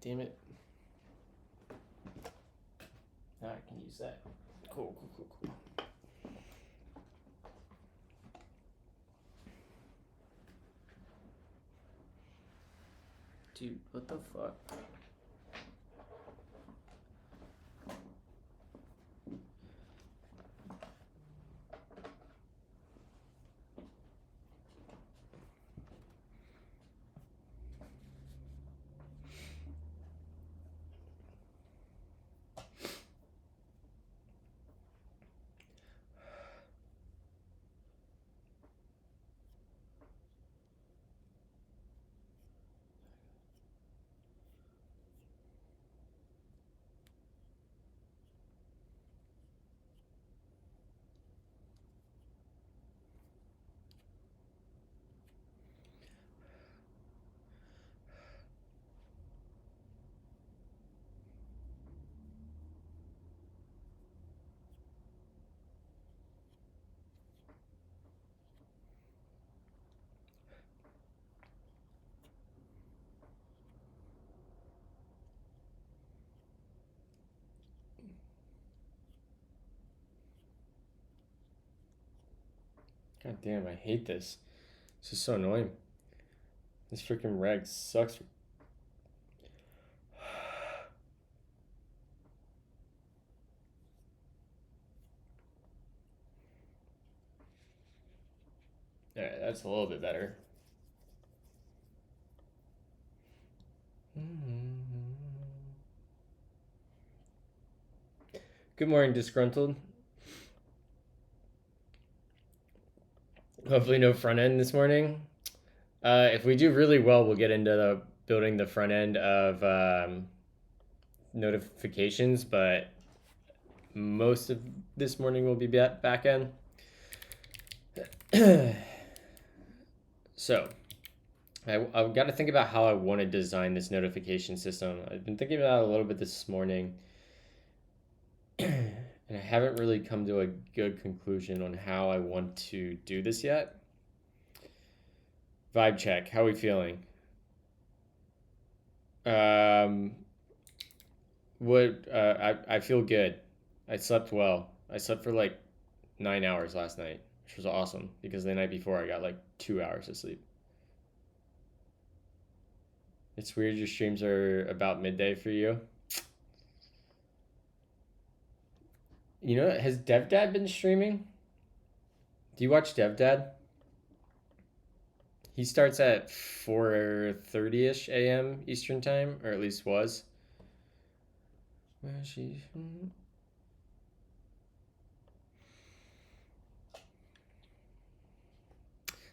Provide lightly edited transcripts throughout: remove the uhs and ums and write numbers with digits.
Damn it. Now I can use that. Cool. Dude, what the fuck? God damn, I hate this. This is so annoying. This freaking reg sucks. Alright, that's a little bit better. Good morning, Disgruntled. Hopefully no front end this morning. If we do really well, we'll get into building the front end of notifications, but most of this morning will be back end. So I've got to think about how I want to design this notification system. I've been thinking about it a little bit this morning, and I haven't really come to a good conclusion on how I want to do this yet. Vibe check. How are we feeling? I feel good. I slept well. I slept for like 9 hours last night, which was awesome because the night before I got like 2 hours of sleep. It's weird your streams are about midday for you. You know, has DevDad been streaming? Do you watch DevDad? He starts at 4:30ish a.m. Eastern time, or at least was. Where is she?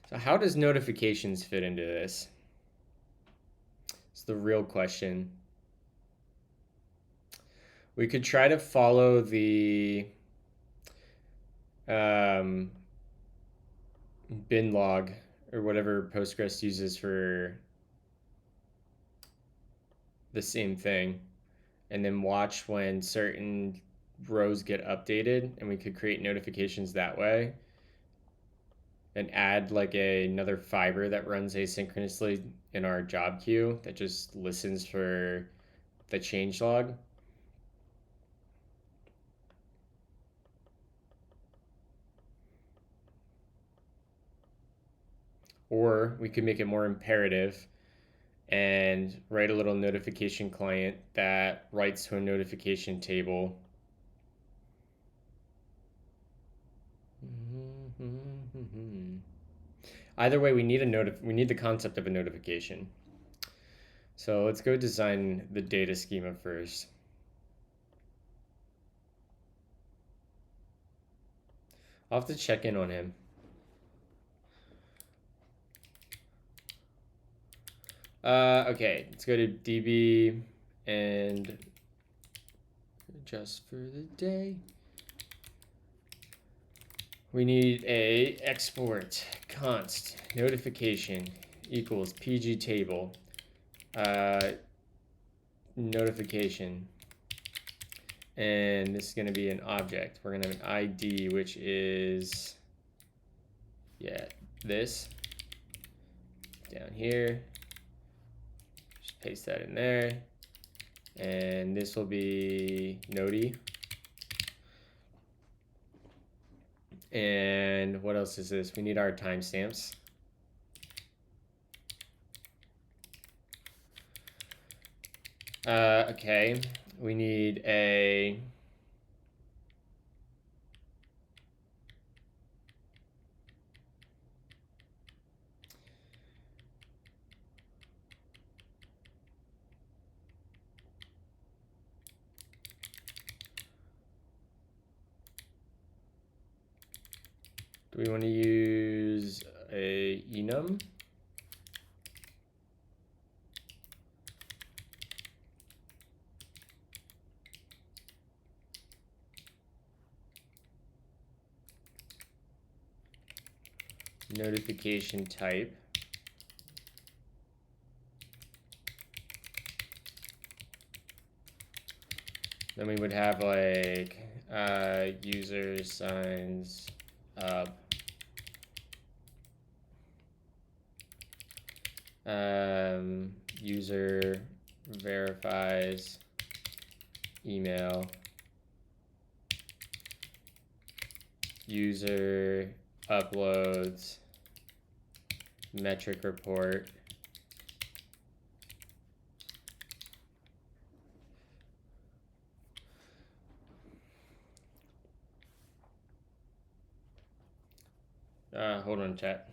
So how does notifications fit into this? It's the real question. We could try to follow the bin log or whatever Postgres uses for the same thing, and then watch when certain rows get updated, and we could create notifications that way and add like another fiber that runs asynchronously in our job queue that just listens for the change log. Or we could make it more imperative and write a little notification client that writes to a notification table. Either way, we need the concept of a notification. So let's go design the data schema first. I'll have to check in on him. Okay, let's go to DB and just for the day. We need a export const notification equals PG table notification, and this is going to be an object. We're going to have an ID, which is this down here. Just paste that in there. And this will be Nodi. And what else is this? We need our timestamps. Okay, we need a do we want to use a enum? Notification type. Then we would have like user signs up. User verifies email. User uploads metric report. Hold on, chat.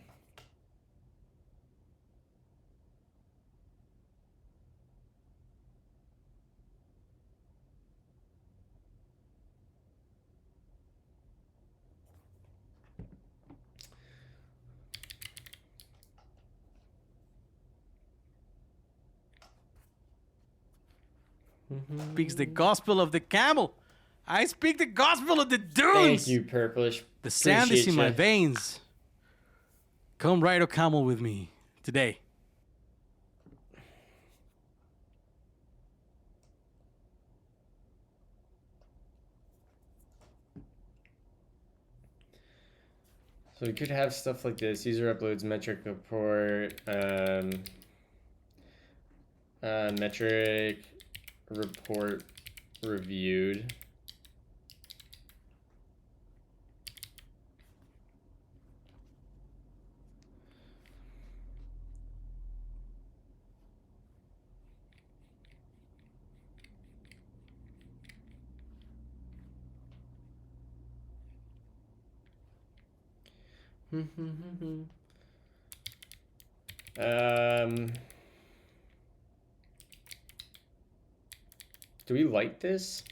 Speaks the gospel of the camel. I speak the gospel of the dunes. Thank you, Purplish. The sand is in Appreciate my ya. veins. Come ride a camel with me today. So we could have stuff like this: user uploads metric report, metric report reviewed. Do we like this?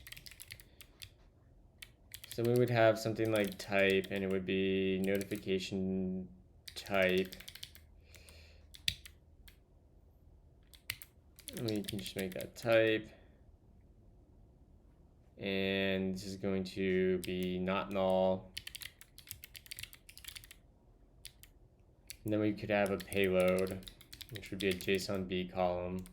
So we would have something like type, and it would be notification type. And we can just make that type. And this is going to be not null. And then we could have a payload, which would be a JSON B column.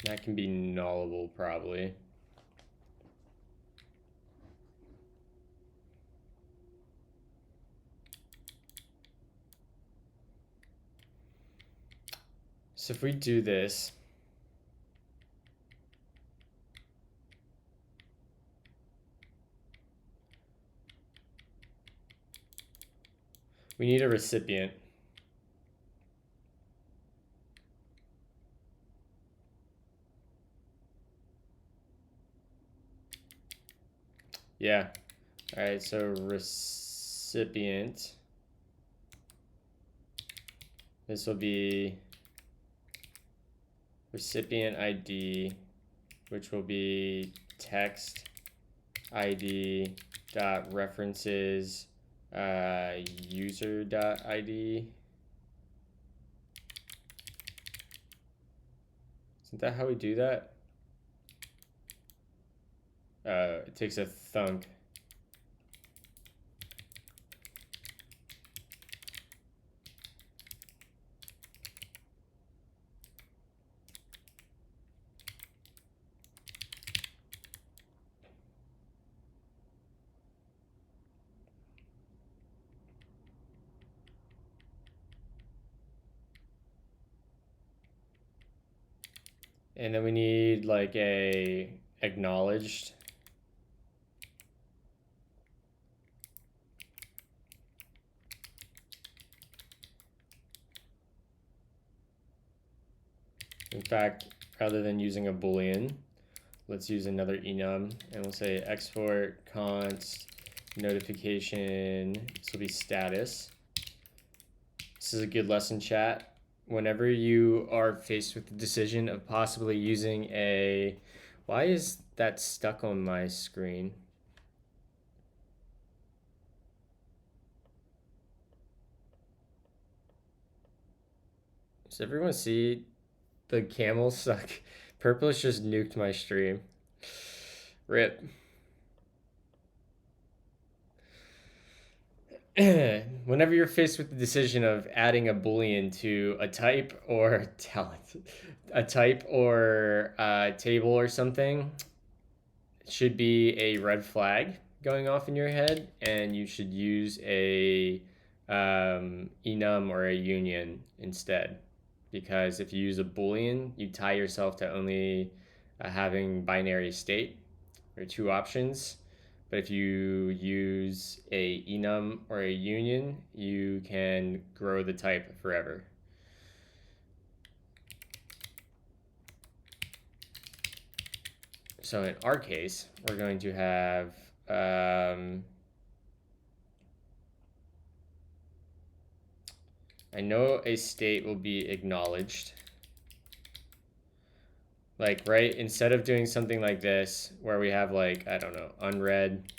That can be nullable probably. So if we do this, we need a recipient. Yeah. All right, so recipient. This will be recipient ID, which will be text ID dot references user dot ID. Isn't that how we do that? It takes a thunk. And then we need like a acknowledged. In fact, rather than using a boolean, let's use another enum, and we'll say export const notification. This will be status. This is a good lesson, chat. Whenever you are faced with the decision of possibly using a... Why is that stuck on my screen? Does everyone see the camel suck? Purplish just nuked my stream. RIP. Whenever you're faced with the decision of adding a boolean to a type or a type or a table or something, it should be a red flag going off in your head, and you should use a enum or a union instead. Because if you use a boolean, you tie yourself to only having binary state or two options. But if you use a enum or a union, you can grow the type forever. So in our case, we're going to have I know a state will be acknowledged. Like, right, instead of doing something like this, where we have like, I don't know, unread,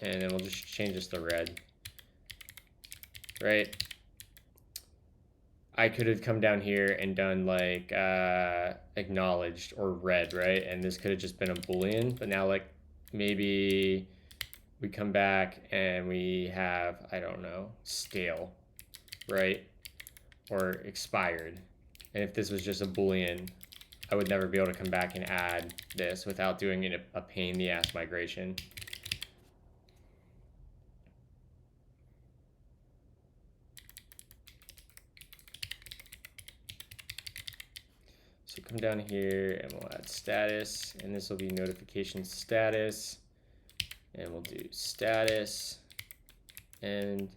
and then we'll just change this to red, right? I could have come down here and done like acknowledged or red, right? And this could have just been a boolean, but now like maybe we come back and we have, I don't know, stale, right? Or expired. And if this was just a boolean, I would never be able to come back and add this without doing a pain in the ass migration. So come down here and we'll add status, and this will be notification status, and we'll do status, and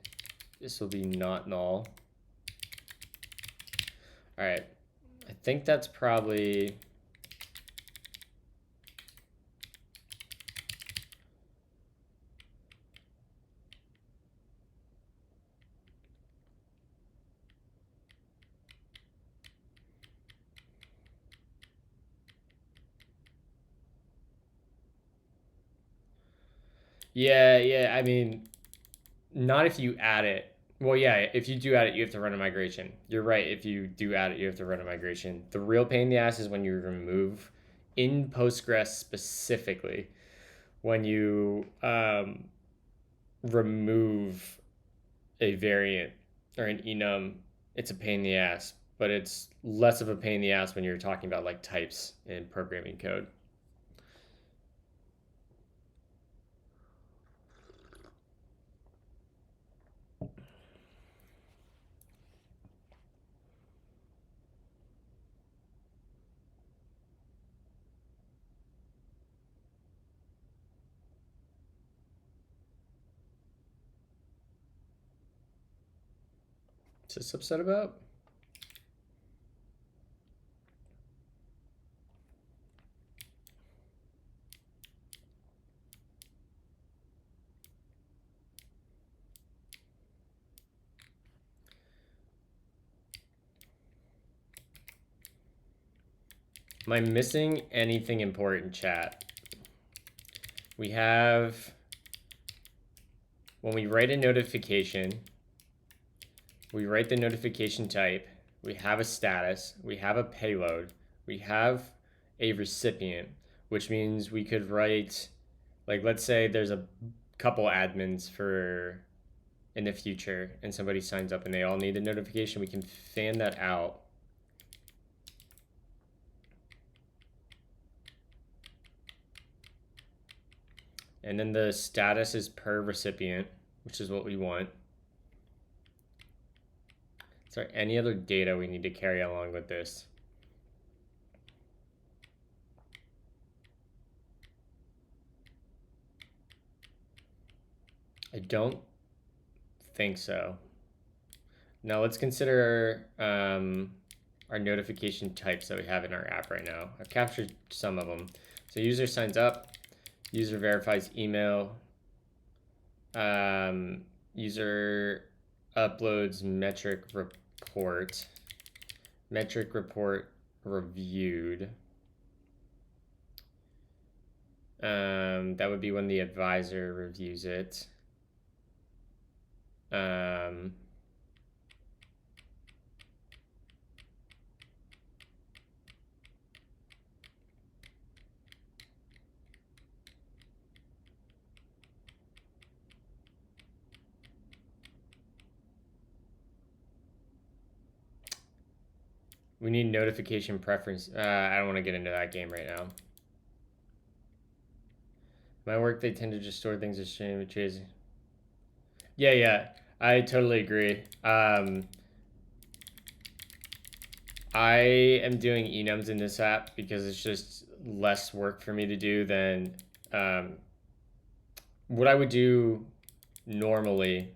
this will be not null. All right, I think that's probably yeah, I mean, not if you add it. Well, yeah, if you do add it, you have to run a migration. You're right. If you do add it, you have to run a migration. The real pain in the ass is when you remove, in Postgres specifically, when you remove a variant or an enum, it's a pain in the ass. But it's less of a pain in the ass when you're talking about like types in programming code. What's this upset about? Am I missing anything important, chat? We have, when we write a notification, we write the notification type, we have a status, we have a payload, we have a recipient, which means we could write, like, let's say there's a couple admins for in the future and somebody signs up and they all need a notification. We can fan that out. And then the status is per recipient, which is what we want. Is there any other data we need to carry along with this? I don't think so. Now let's consider our notification types that we have in our app right now. I've captured some of them. So user signs up, user verifies email, user uploads metric report reviewed. That would be when the advisor reviews it. We need notification preference. I don't want to get into that game right now. My work, they tend to just store things as changes. Yeah, I totally agree. I am doing enums in this app because it's just less work for me to do than what I would do normally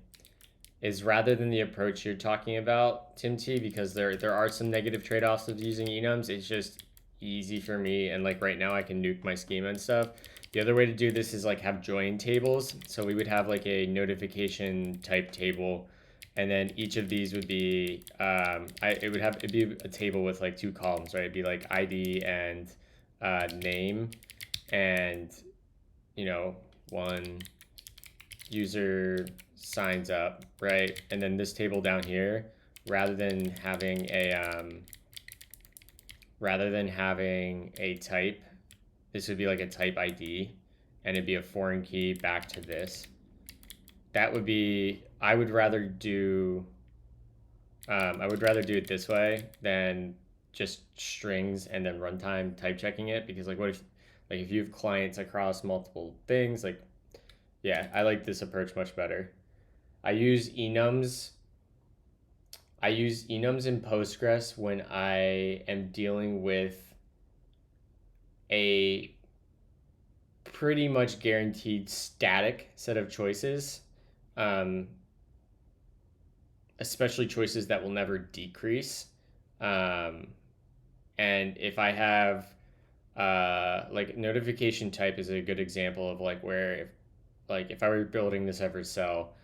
is rather than the approach you're talking about, Tim T, because there are some negative trade-offs of using enums. It's just easy for me, and like right now I can nuke my schema and stuff. The other way to do this is like have join tables. So we would have like a notification type table, and then each of these would be it'd be a table with like two columns, right? It'd be like ID and name, and one user signs up, right? And then this table down here, rather than having a type, this would be like a type ID, and it'd be a foreign key back to this. That would be, I would rather do it this way than just strings and then runtime type checking it, because like what if you have clients across multiple things, like yeah, I like this approach much better. I use enums in Postgres when I am dealing with a pretty much guaranteed static set of choices, especially choices that will never decrease. And if I have like notification type is a good example of like where if I were building this every cell,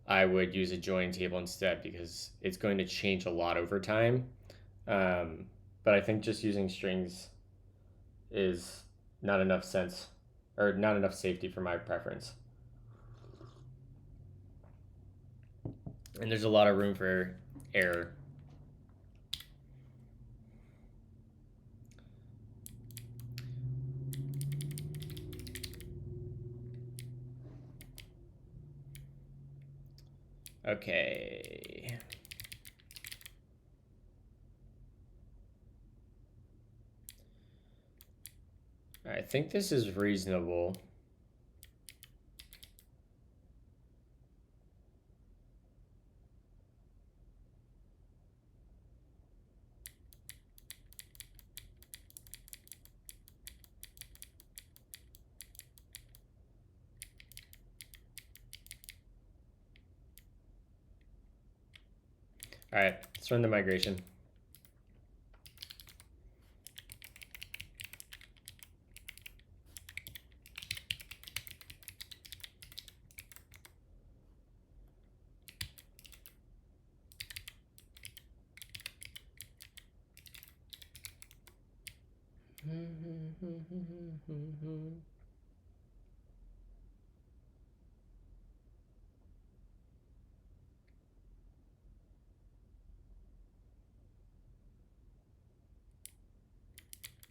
I would use a join table instead because it's going to change a lot over time. But I think just using strings is not enough sense or not enough safety for my preference. And there's a lot of room for error. Okay. I think this is reasonable. All right, let's run the migration.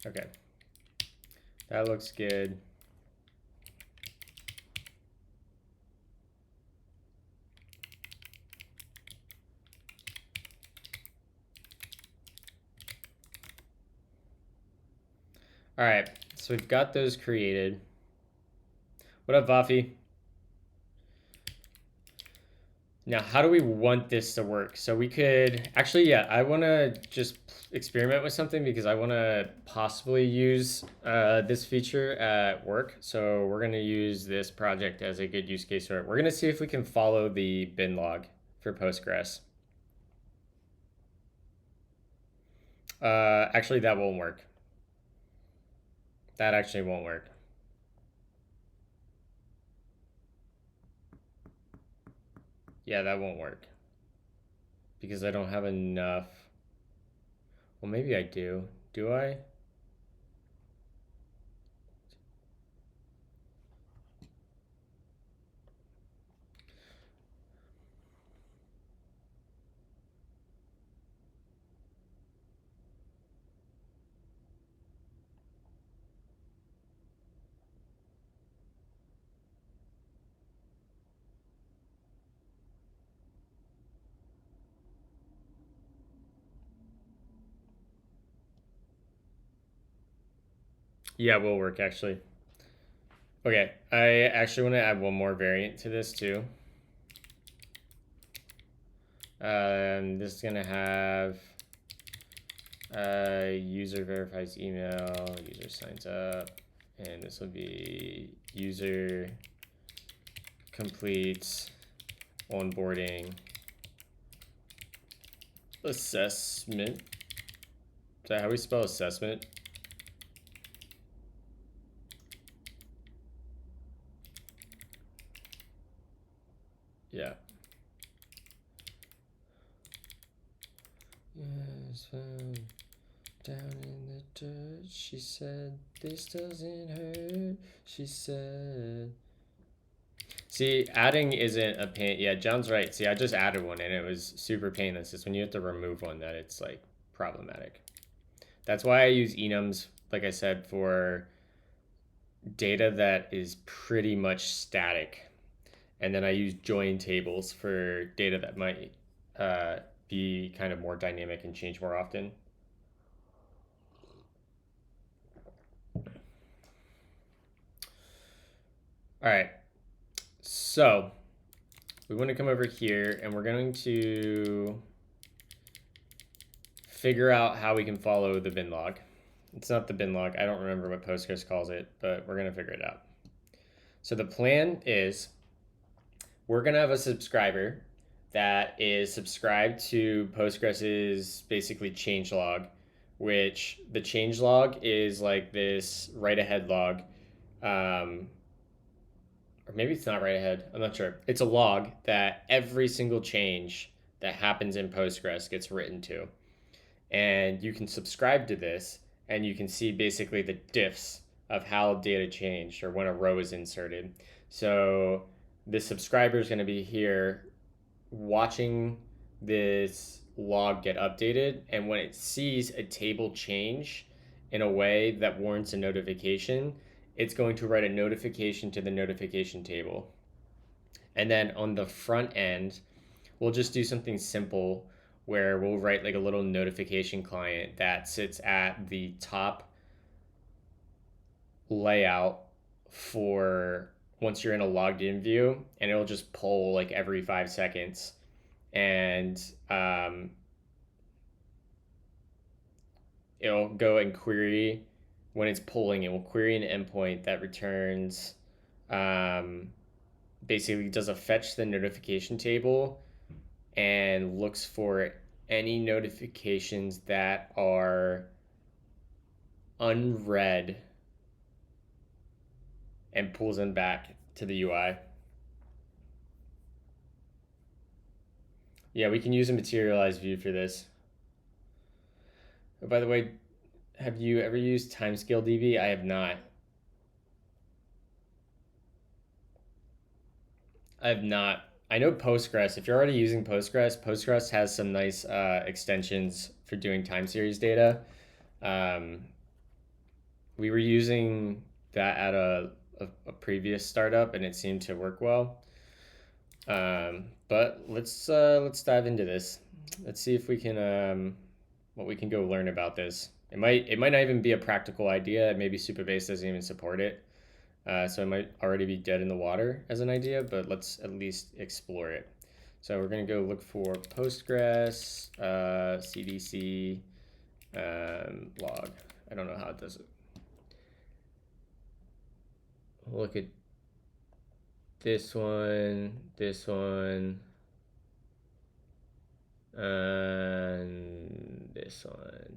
Okay, that looks good. All right, so we've got those created. What up, Vafi? Now, how do we want this to work? So we could actually, yeah, I want to just experiment with something because I want to possibly use this feature at work. So we're going to use this project as a good use case for it. We're going to see if we can follow the bin log for Postgres. Actually, that won't work. That actually won't work. Yeah, that won't work because I don't have enough. Well, maybe I do. Do I? Yeah, it will work actually. Okay, I actually want to add one more variant to this too. This is gonna have user verifies email, user signs up, and this will be user completes onboarding assessment. Is that how we spell assessment? Yeah. Yes, down in the dirt, she said, this doesn't hurt, she said. See, adding isn't a pain. Yeah, John's right. See, I just added one and it was super painless. It's when you have to remove one that it's like problematic. That's why I use enums, like I said, for data that is pretty much static. And then I use join tables for data that might be kind of more dynamic and change more often. All right. So we want to come over here and we're going to figure out how we can follow the bin log. It's not the bin log. I don't remember what Postgres calls it, but we're going to figure it out. So the plan is we're going to have a subscriber that is subscribed to Postgres's basically change log, which the change log is like this write ahead log. Or maybe it's not right ahead. I'm not sure. It's a log that every single change that happens in Postgres gets written to. And you can subscribe to this and you can see basically the diffs of how data changed or when a row is inserted. So the subscriber is going to be here watching this log get updated, and when it sees a table change in a way that warrants a notification, it's going to write a notification to the notification table. And then on the front end, we'll just do something simple where we'll write like a little notification client that sits at the top layout for once you're in a logged in view, and it'll just poll like every 5 seconds. And it'll go and query when it's polling. It will query an endpoint that returns basically does a fetch the notification table and looks for any notifications that are unread and pulls them back to the UI. Yeah, we can use a materialized view for this. Oh, by the way, have you ever used timescale DB? I have not. I have not. I know Postgres. If you're already using Postgres, Postgres has some nice extensions for doing time series data. Um, we were using that at a previous startup, and it seemed to work well. But let's dive into this. Let's see if we can what we can go learn about this. It might not even be a practical idea. Maybe Supabase doesn't even support it. So it might already be dead in the water as an idea, but let's at least explore it. So we're going to go look for Postgres, CDC, log. I don't know how it does it. Look at this one, and this one.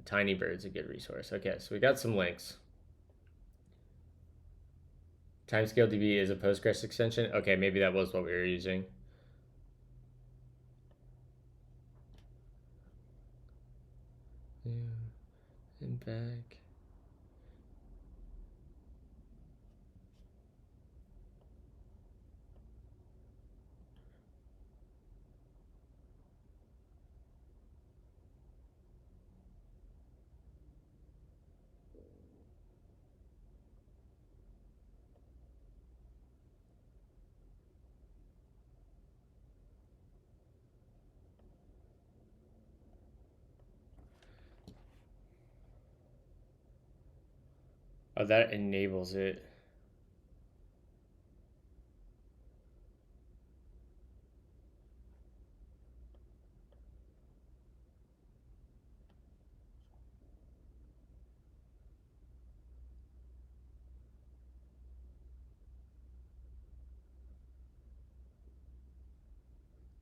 Tinybird's a good resource. Okay, so we got some links. Timescale DB is a Postgres extension. Okay, maybe that was what we were using. Yeah, and back. Oh, that enables it.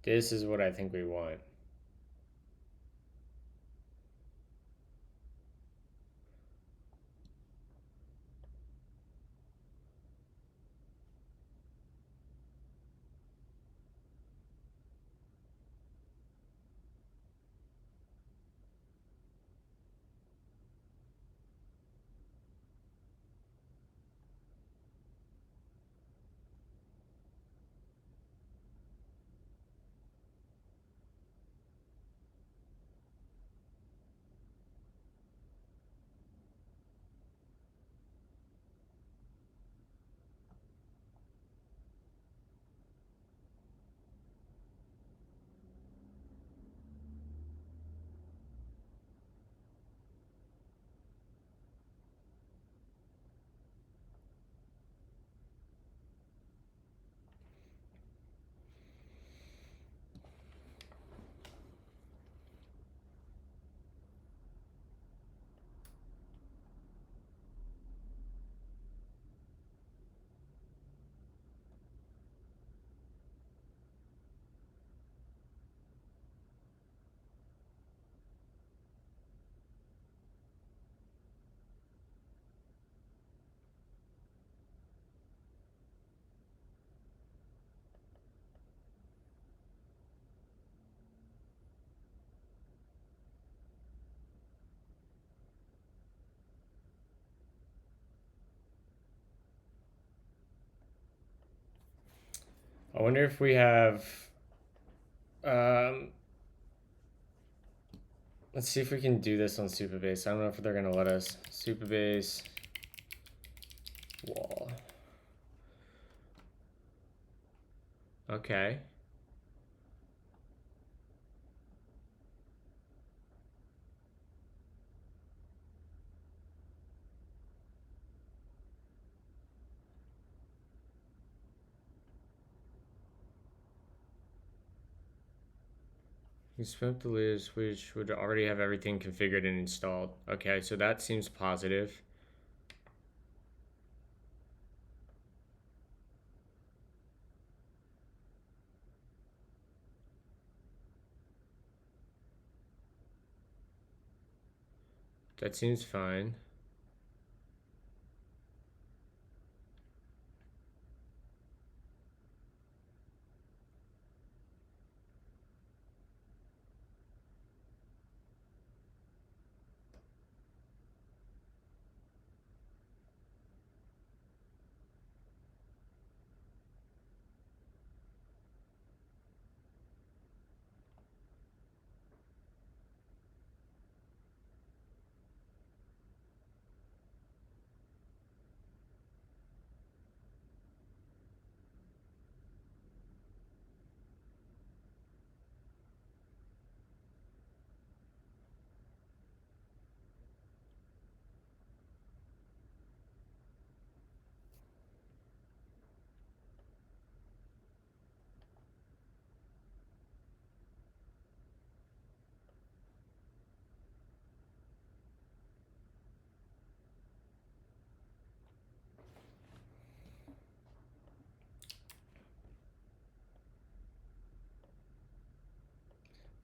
This is what I think we want. I wonder if we have. Um, let's see if we can do this on Supabase. I don't know if they're gonna let us. Supabase wall. Okay. We spoke the list, which would already have everything configured and installed. Okay, so that seems positive. That seems fine.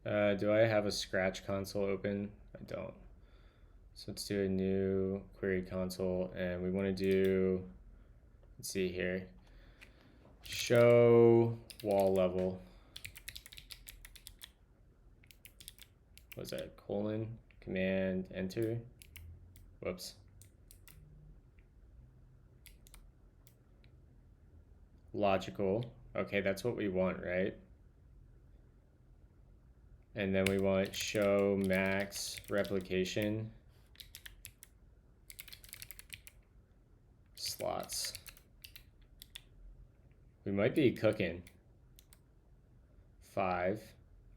Do I have a Scratch console open? I don't. So let's do a new query console, and we want to do, let's see here, show wall level. What was that? Colon, command, enter. Whoops. Logical. Okay, that's what we want, right? And then we want show max replication slots. We might be cooking. 5.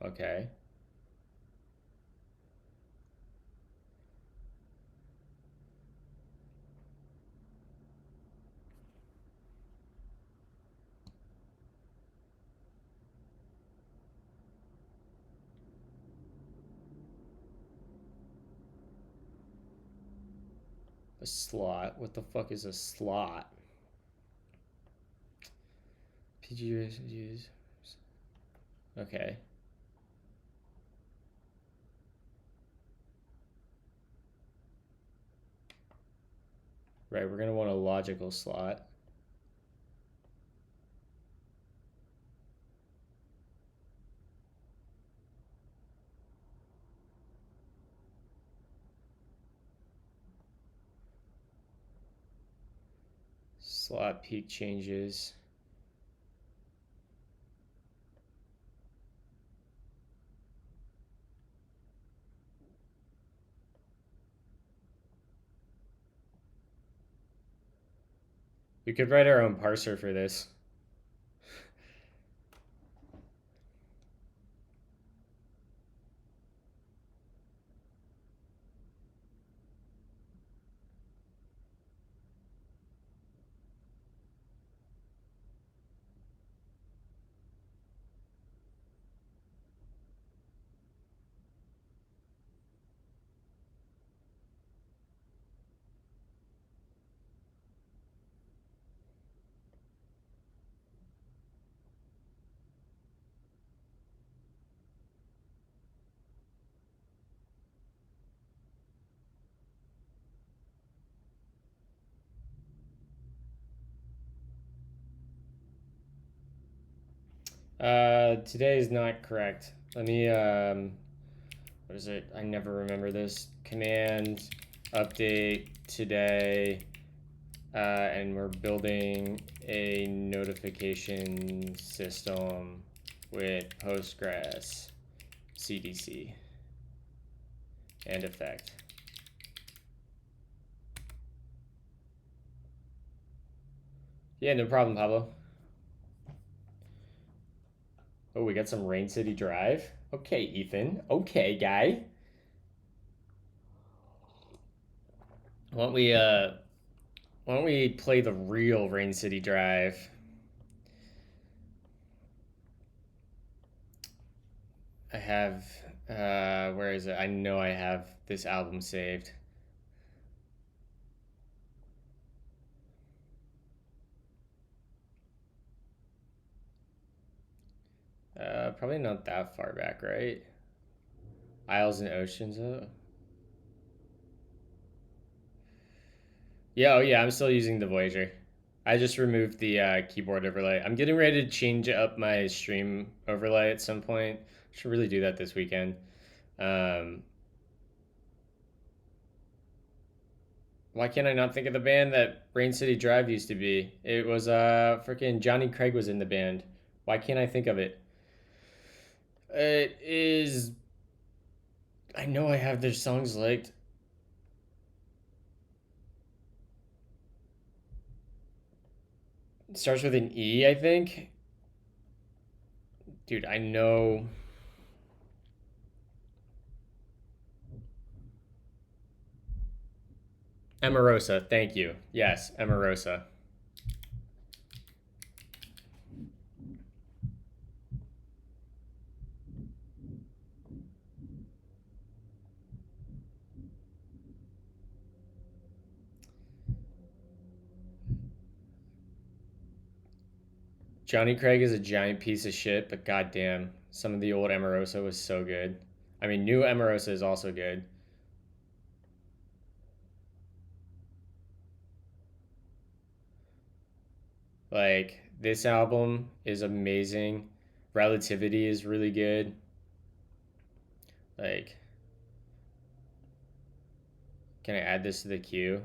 Okay. A slot. What the fuck is a slot? PGUs. Okay. Right, we're gonna want a logical slot. Slot peak changes. We could write our own parser for this. Today is not correct. Let me, what is it? I never remember this. Command update today, and we're building a notification system with Postgres, CDC, and effect. Yeah, no problem, Pablo. Oh, we got some Rain City Drive. Okay, Ethan. Okay, guy. Why don't we play the real Rain City Drive? I have where is it? I know I have this album saved. Probably not that far back, right? Isles and Oceans. Yeah, oh yeah, I'm still using the Voyager. I just removed the keyboard overlay. I'm getting ready to change up my stream overlay at some point. Should really do that this weekend. Um, why can't I not think of the band that Rain City Drive used to be? It was freaking Johnny Craig was in the band. Why can't I think of it? It is. I know I have their songs liked. It starts with an E, I think. Dude, I know. Emarosa, thank you. Yes, Emarosa. Johnny Craig is a giant piece of shit, but goddamn, Some of the old Emarosa was so good. I mean, new Emarosa is also good. Like, this album is amazing. Relativity is really good. Like, can I add this to the queue?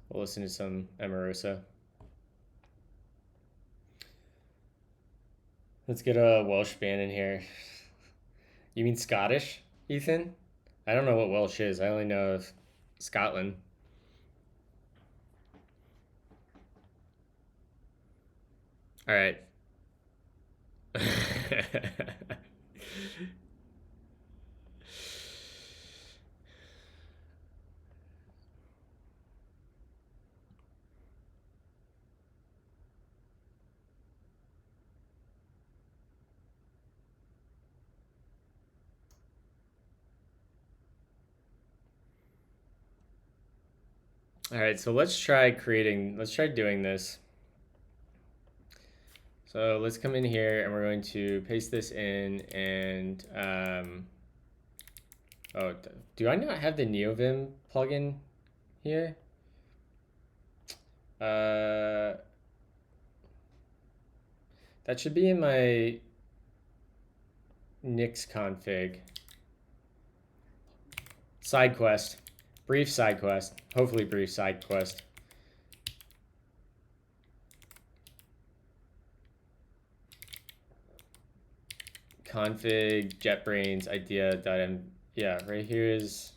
We'll listen to some Emarosa. Let's get a Welsh band in here. You mean Scottish, Ethan? I don't know what Welsh is. I only know of Scotland. All right. All right, so let's try doing this. So let's come in here and we're going to paste this in and, oh, do I not have the NeoVim plugin here? That should be in my Nix config. Side quest. Brief side quest. Hopefully brief side quest. Config JetBrains idea.m. Yeah, right here is.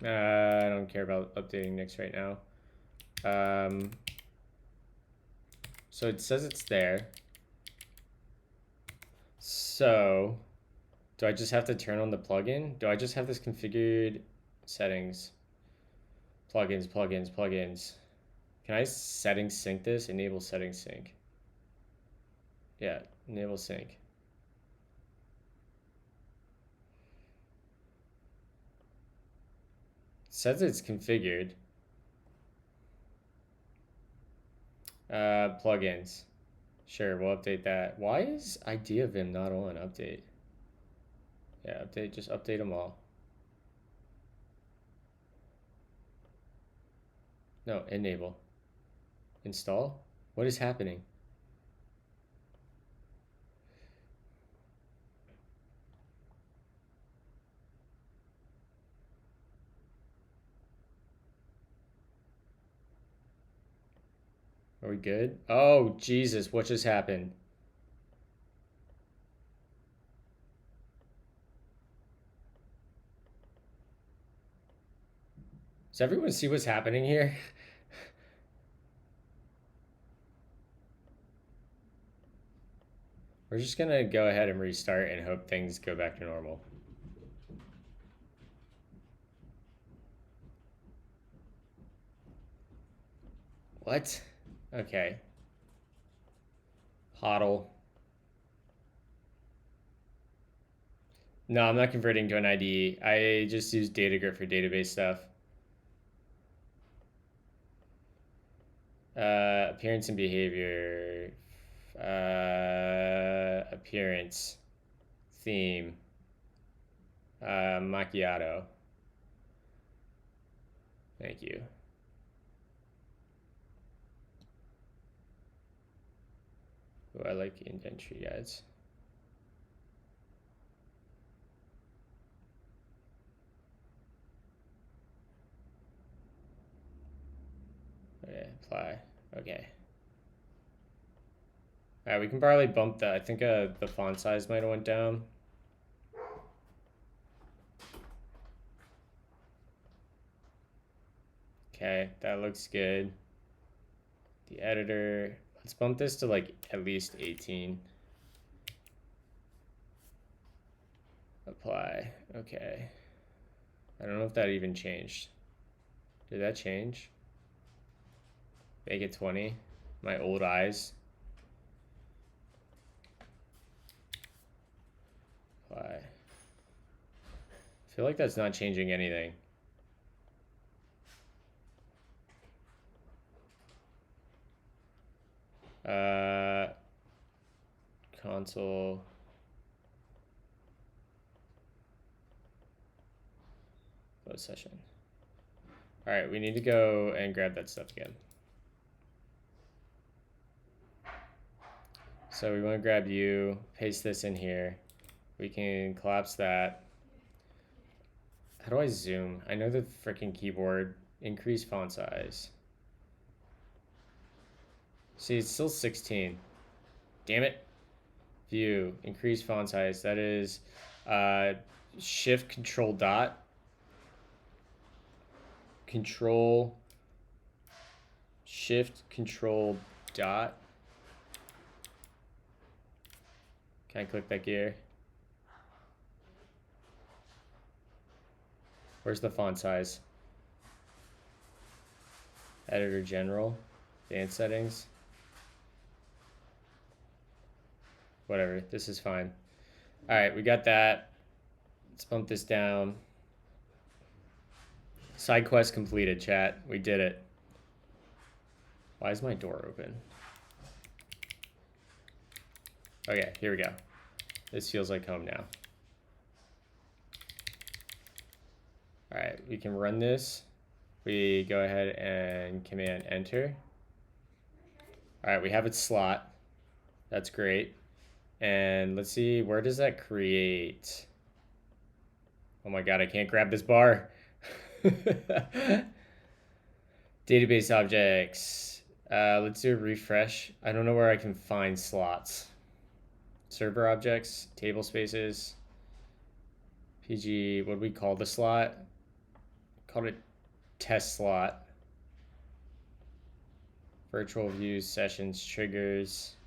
I don't care about updating Nix right now. So it says it's there. So do I just have to turn on the plugin? Do I just have this configured settings? Plugins. Can I settings sync this? Enable settings sync. Yeah, enable sync. It says it's configured. Plugins. Sure, we'll update that. Why is IdeaVim not on update? Yeah, update, just update them all. No, enable. Install? What is happening? Are we good? Oh, Jesus, what just happened? Does everyone see what's happening here? We're just gonna go ahead and restart and hope things go back to normal. What? Okay. Hodl. No, I'm not converting to an IDE. I just use DataGrit for database stuff. Appearance and behavior. Appearance. Theme. Macchiato. Thank you. Oh, I like the indentry guides. Okay, apply. Okay. All right, we can probably bump that. I think the font size might have went down. Okay, that looks good. The editor, let's bump this to like at least 18. Apply. Okay. I don't know if that even changed. Did that change? Make it 20. My old eyes. Apply. I feel like that's not changing anything. Console. Close session. All right, we need to go and grab that stuff again. So we want to grab you, paste this in here. We can collapse that. How do I zoom? I know the freaking keyboard. Increase font size. See, it's still 16. Damn it. View, increase font size. That is shift control dot. Control shift control dot. Can I click that gear? Where's the font size? Editor general, advanced settings. Whatever, this is fine. All right, we got that. Let's bump this down. Side quest completed, chat. We did it. Why is my door open? Okay, here we go. This feels like home now. All right, we can run this. We go ahead and command enter. All right, we have its slot. That's great. And let's see, where does that create? Oh my God, I can't grab this bar. Database objects. Let's do a refresh. I don't know where I can find slots. Server objects, table spaces. PG, what do we call the slot? Called it test slot. Virtual views, sessions, triggers.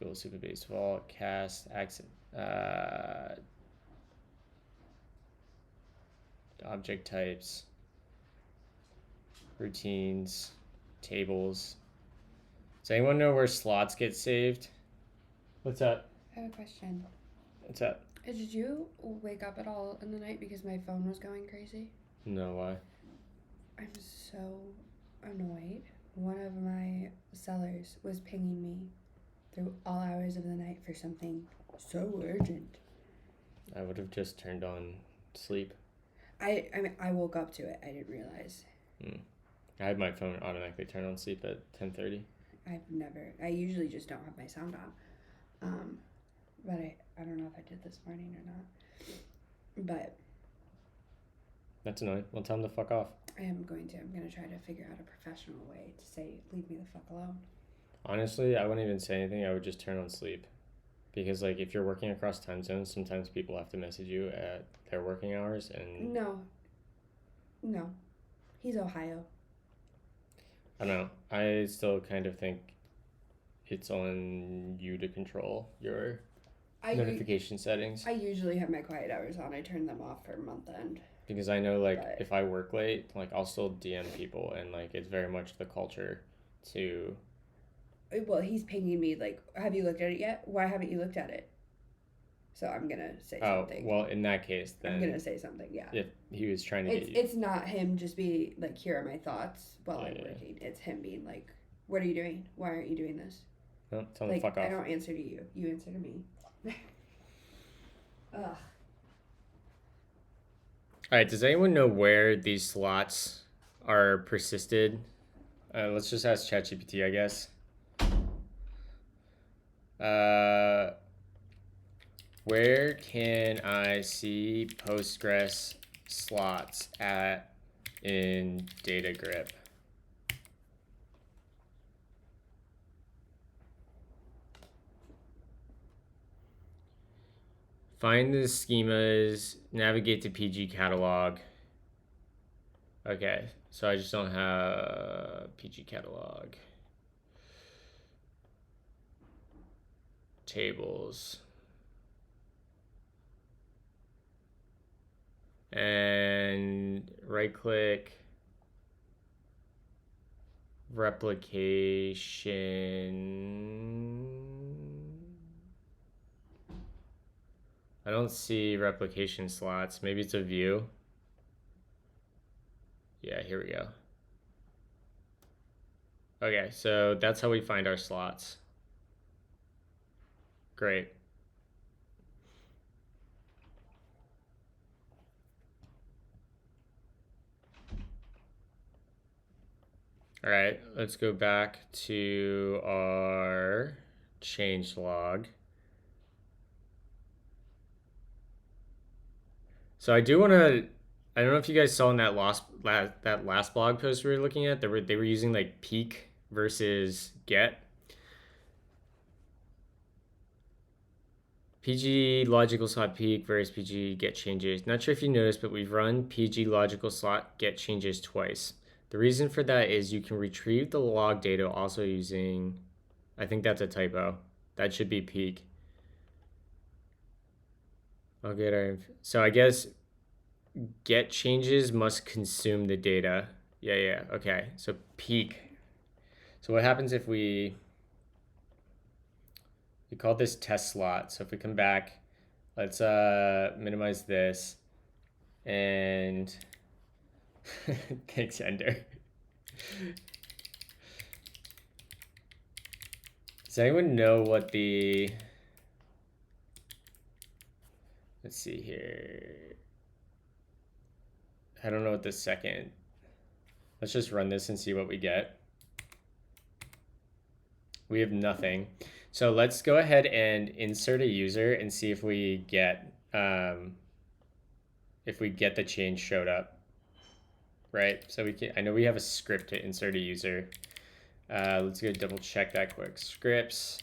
SQL Superbase Vault, cast, access, object types, routines, tables. Does anyone know where slots get saved? What's up? I have a question. What's up? Did you wake up at all in the night because my phone was going crazy? No, why? I'm so annoyed. One of my sellers was pinging me through all hours of the night for something so urgent. I would have just turned on sleep. I mean, I woke up to it. I didn't realize. I had my phone automatically turn on sleep at 10:30. I usually just don't have my sound on. But I don't know if I did this morning or not. But that's annoying. Well, tell him to fuck off. I am going to. I'm going to try to figure out a professional way to say, leave me the fuck alone. Honestly, I wouldn't even say anything. I would just turn on sleep. Because, like, if you're working across time zones, sometimes people have to message you at their working hours. And No. He's Ohio. I don't know. I still kind of think it's on you to control your notification settings. I usually have my quiet hours on. I turn them off for month end. Because I know, like, if I work late, like, I'll still DM people. And, like, it's very much the culture to... Well, he's pinging me, like, have you looked at it yet? Why haven't you looked at it? So I'm going to say something. Oh, well, in that case, then... I'm going to say something, yeah. If he was trying to get you... It's not him just be like, here are my thoughts while I'm working. It's him being like, what are you doing? Why aren't you doing this? No, tell him to fuck off. I don't answer to you. You answer to me. Ugh. Alright, does anyone know where these slots are persisted? Let's just ask ChatGPT, I guess. Where can I see Postgres slots in data grep. Find the schemas, navigate to PG catalog. Okay, so I just don't have PG catalog. Tables. And right click, replication. I don't see replication slots. Maybe it's a view. Yeah, here we go. Okay, so that's how we find our slots. Great. All right, let's go back to our change log. So I do want to, I don't know if you guys saw in that last blog post we were looking at, they were using like peek versus get. PG logical slot peek versus PG get changes. Not sure if you noticed, but we've run PG logical slot get changes twice. The reason for that is you can retrieve the log data also using, I think that's a typo. That should be peek. I'll get our, so I guess get changes must consume the data. Yeah, okay. So peek. So what happens if we call this test slot. So if we come back, let's minimize this and thanks, Ender. Does anyone know what the, let's see here. I don't know what the second, let's just run this and see what we get. We have nothing. So let's go ahead and insert a user and see if we get the change showed up. Right? So we can, I know we have a script to insert a user. Let's go double check that quick. Scripts.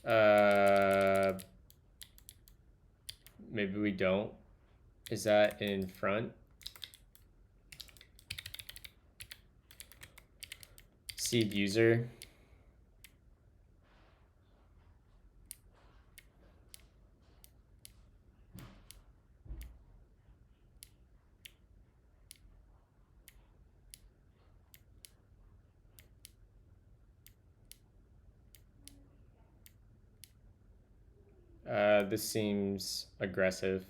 Maybe we don't. Is that in front? Seed user. This seems aggressive.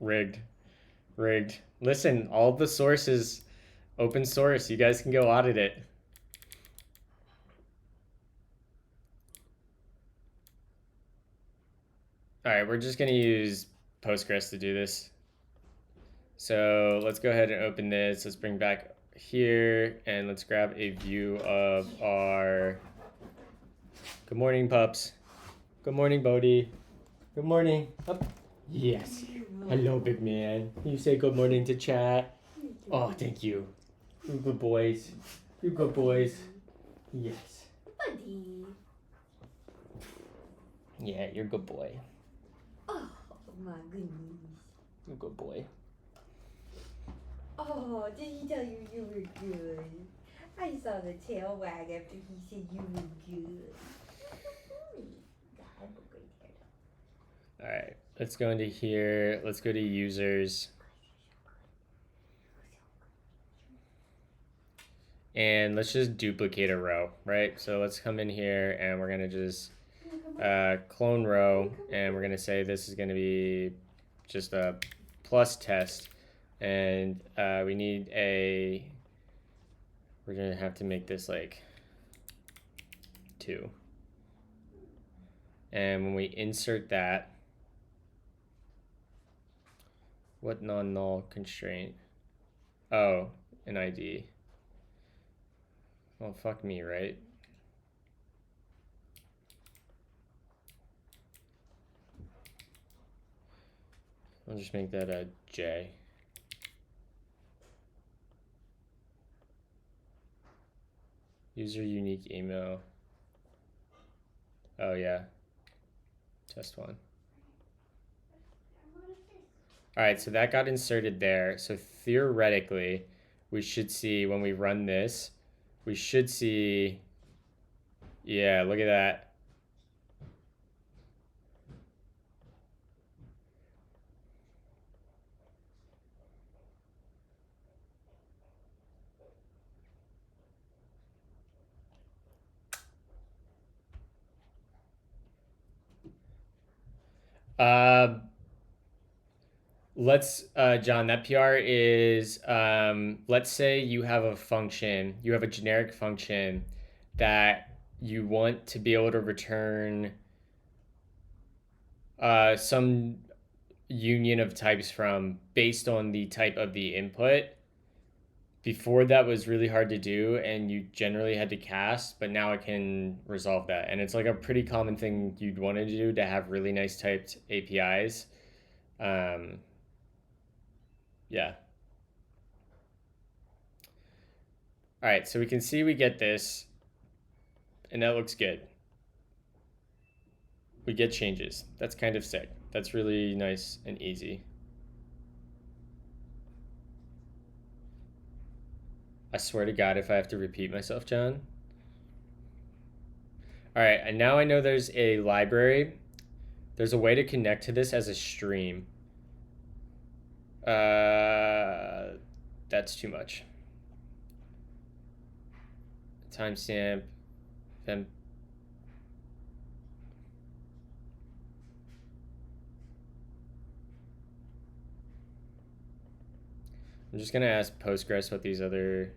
Rigged. Listen, all the sources open source. You guys can go audit it. All right, we're just going to use Postgres to do this. So let's go ahead and open this. Let's bring back here and let's grab a view of our, good morning, pups. Good morning, Bodhi. Good morning. Up. Yes. Hello, big man. You say good morning to chat. Oh, thank you. You good boys. You good boys. Yes. Buddy. Yeah, you're a good boy. Oh my goodness. You're a good boy. Oh, did he tell you you were good? I saw the tail wag after he said you were good. All right, let's go into here. Let's go to users. And let's just duplicate a row, right? So let's come in here and we're gonna just clone row, and we're gonna say this is gonna be just a plus test, and we need a, we're gonna have to make this like 2. And when we insert that, what non-null constraint? Oh, an ID. Well, fuck me, right? I'll just make that a J. User unique email. Oh yeah. Test one. All right, so that got inserted there. So theoretically, we should see when we run this, we should see, yeah, look at that. John, that PR is, let's say you have a function, you have a generic function that you want to be able to return some union of types from based on the type of the input. Before that was really hard to do and you generally had to cast, but now it can resolve that. And it's like a pretty common thing you'd want to do to have really nice typed APIs. Yeah. All right, so we can see we get this, and that looks good. We get changes. That's kind of sick. That's really nice and easy. I swear to God, if I have to repeat myself, John. All right, and now I know there's a library. There's a way to connect to this as a stream. That's too much. Timestamp. I'm just gonna ask Postgres what these other,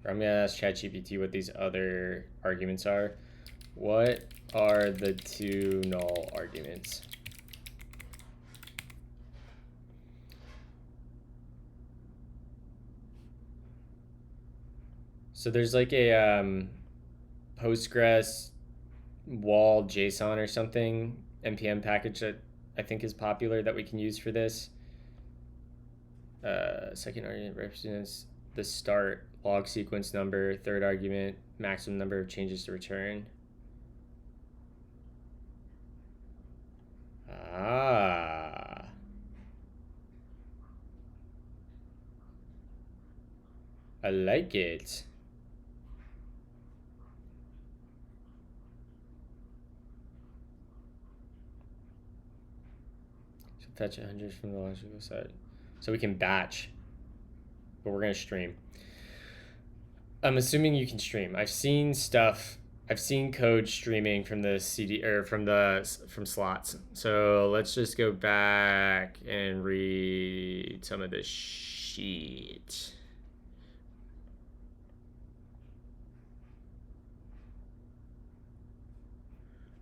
or I'm gonna ask ChatGPT what these other arguments are. What are the two null arguments? So there's like a Postgres wall JSON or something npm package that I think is popular that we can use for this. Second argument represents the start log sequence number. Third argument, maximum number of changes to return. Ah. I like it. So fetch 100 from the logical side. So we can batch, but we're gonna stream. I'm assuming you can stream. I've seen code streaming from the CD or from slots. So let's just go back and read some of this sheet.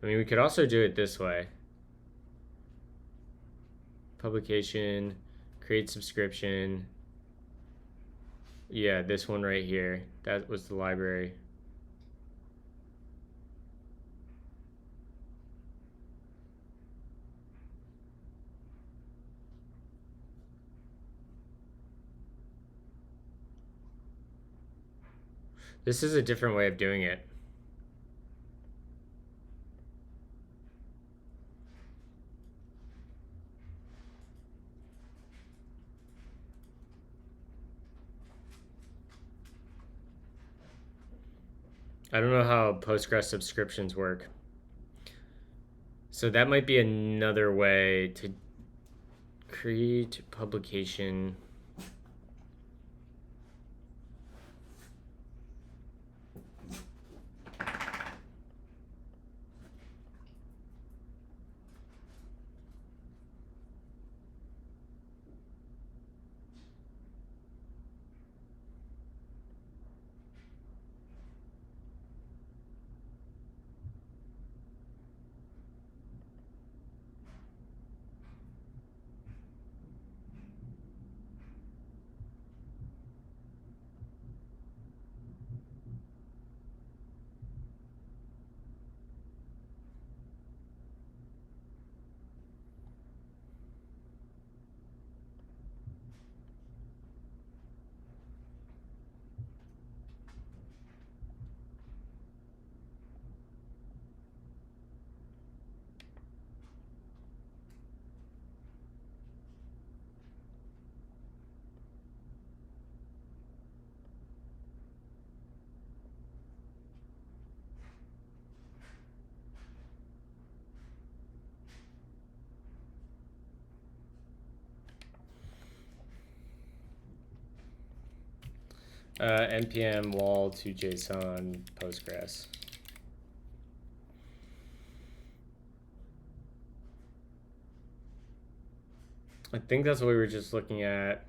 I mean, we could also do it this way. Publication, create subscription. Yeah, this one right here. That was the library. This is a different way of doing it. I don't know how Postgres subscriptions work. So that might be another way to create publication. npm wall to JSON Postgres. I think that's what we were just looking at.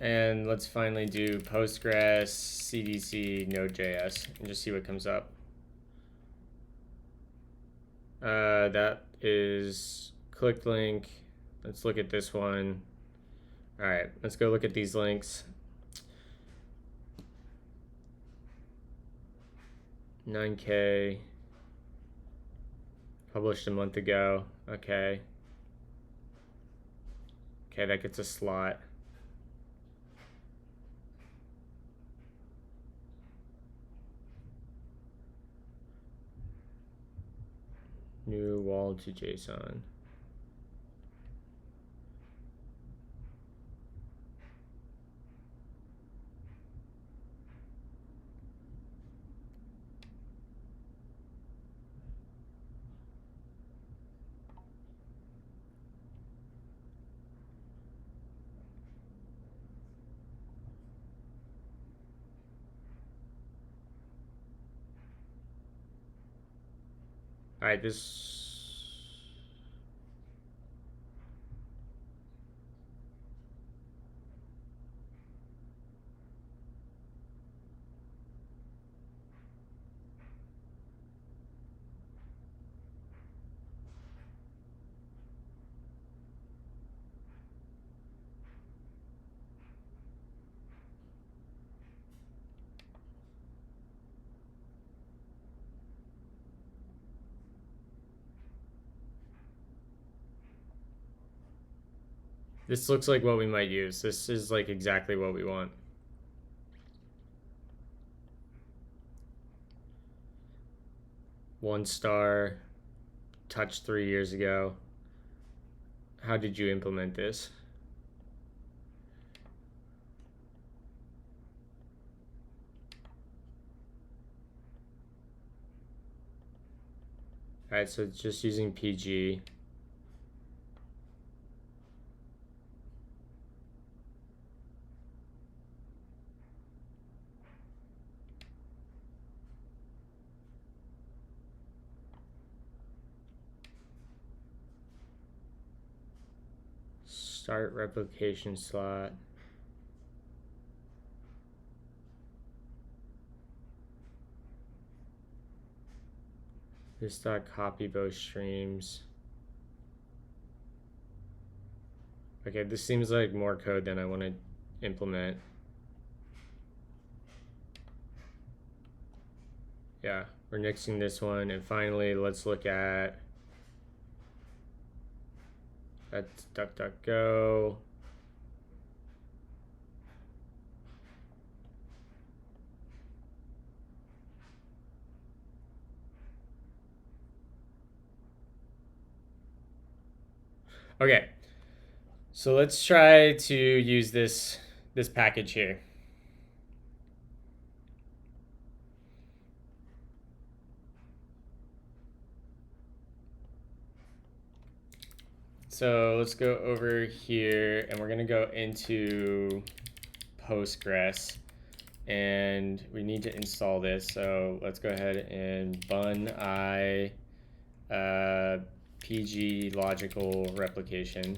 And let's finally do Postgres CDC Node.js and just see what comes up. That is clicked link. Let's look at this one. All right, let's go look at these links. 9K. Published a month ago. Okay. Okay, that gets a slot. New wall to JSON. All right, this. This looks like what we might use. This is like exactly what we want. One star, touched 3 years ago. How did you implement this? All right, so it's just using PG. Start replication slot. This dot copy both streams. Okay, this seems like more code than I want to implement. Yeah, we're nixing this one. And finally, let's look at that's DuckDuckGo. Okay, so let's try to use this package here. So let's go over here and we're gonna go into Postgres and we need to install this. So let's go ahead and bun I PG logical replication.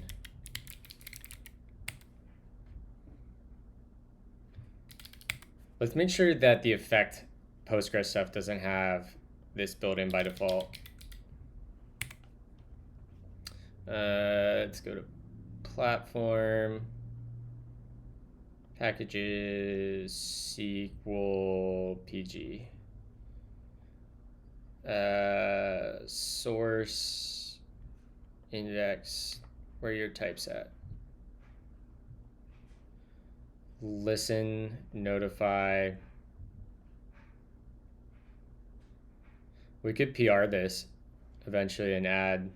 Let's make sure that the effect Postgres stuff doesn't have this built in by default. Let's go to platform, packages, SQL, PG. Source, index, where are your types at? Listen, notify. We could PR this eventually and add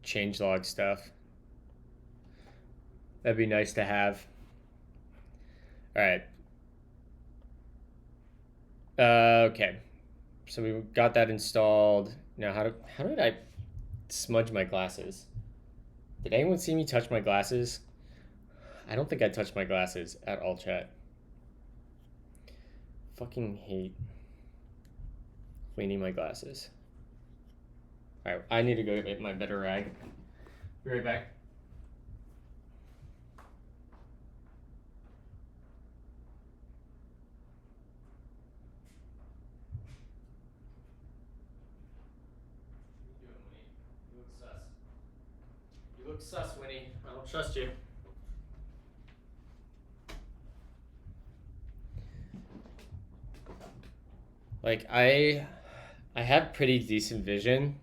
changelog stuff. That'd be nice to have. All right. Okay. So we got that installed. Now how did I smudge my glasses? Did anyone see me touch my glasses? I don't think I touched my glasses at all, chat. Fucking hate cleaning my glasses. Alright, I need to go get my better rag. Be right back. You look sus. You look sus, Winnie. I don't trust you. Like I have pretty decent vision.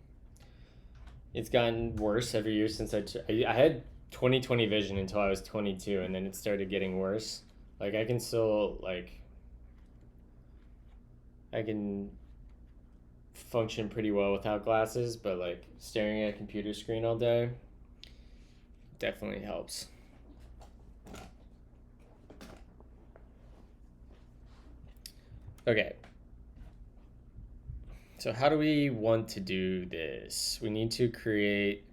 It's gotten worse every year since I had 20/20 vision until I was 22, and then it started getting worse. Like I can still I can function pretty well without glasses, but like staring at a computer screen all day definitely helps. Okay. So how do we want to do this? We need to create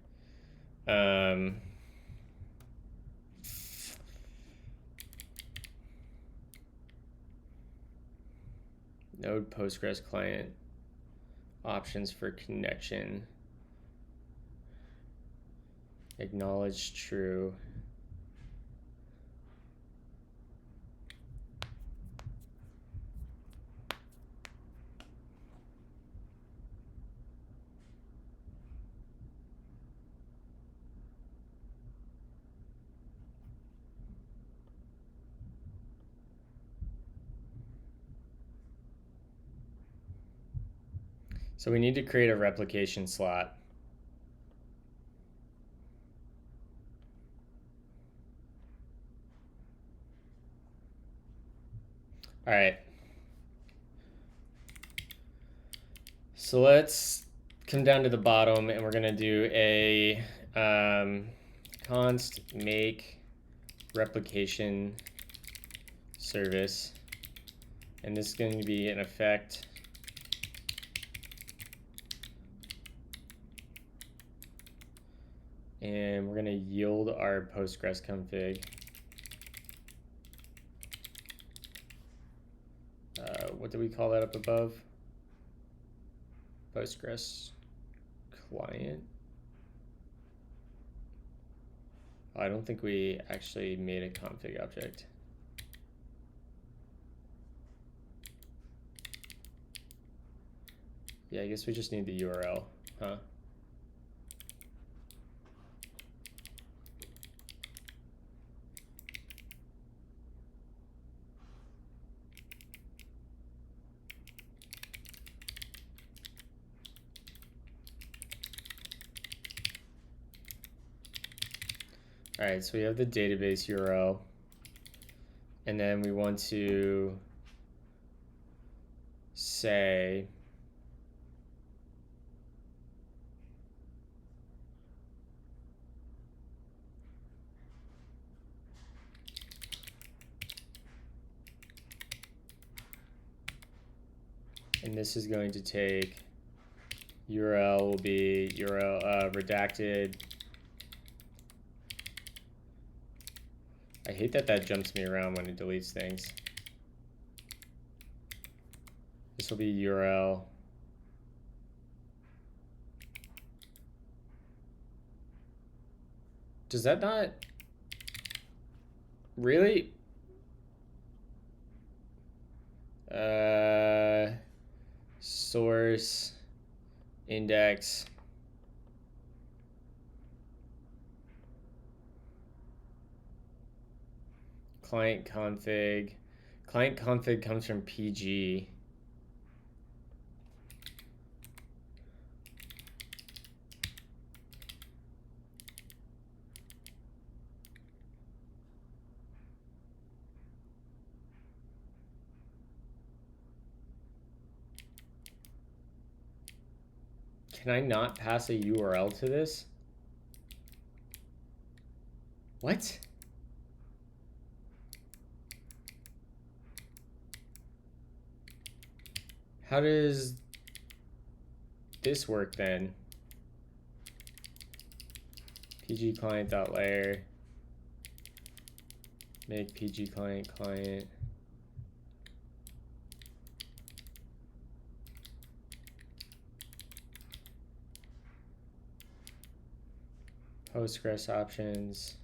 node Postgres client options for connection. Acknowledge true. So we need to create a replication slot. All right. So let's come down to the bottom, and we're gonna do a const make replication service, and this is going to be an effect. And we're gonna yield our Postgres config. What do we call that up above? Postgres client. I don't think we actually made a config object. Yeah, I guess we just need the URL, huh? All right, so we have the database URL, and then we want to say and this is going to take URL will be URL redacted. I hate that jumps me around when it deletes things. This will be URL. Does that not really? Source index. Client config. Client config comes from PG. Can I not pass a URL to this? What? How does this work then? PG client.layer. Make PG client client. Postgres options.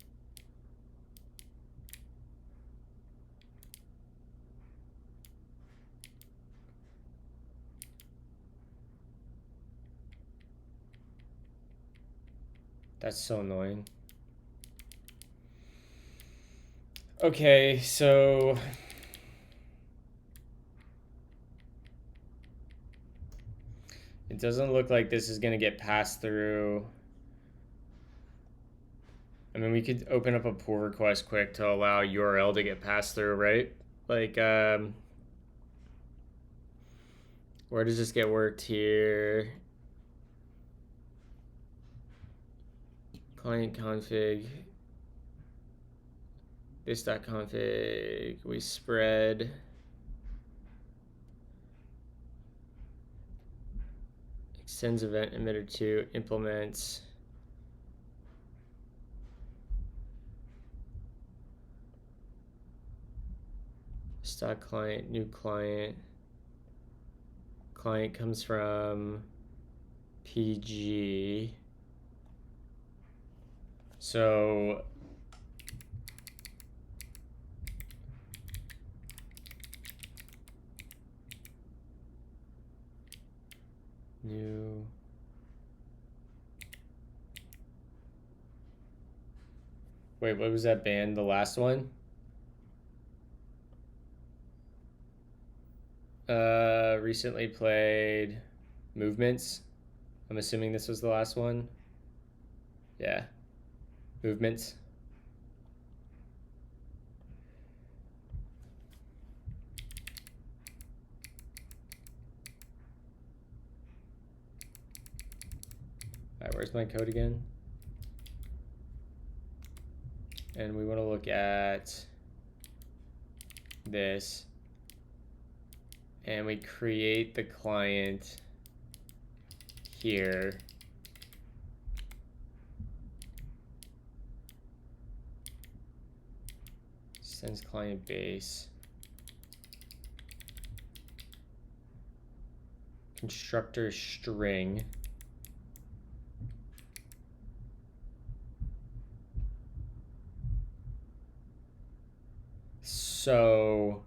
That's so annoying. Okay, so it doesn't look like this is gonna get passed through. I mean, we could open up a pull request quick to allow URL to get passed through, right? Like, where does this get worked here? Client config. This.config. We spread. Extends event emitter to implements. Stock client, new client. Client comes from PG. So new. Wait, what was that band? The last one? Recently played Movements. I'm assuming this was the last one. Yeah. Movements. All right, where's my code again? And we want to look at this. And we create the client here. Sends client base. Constructor string. So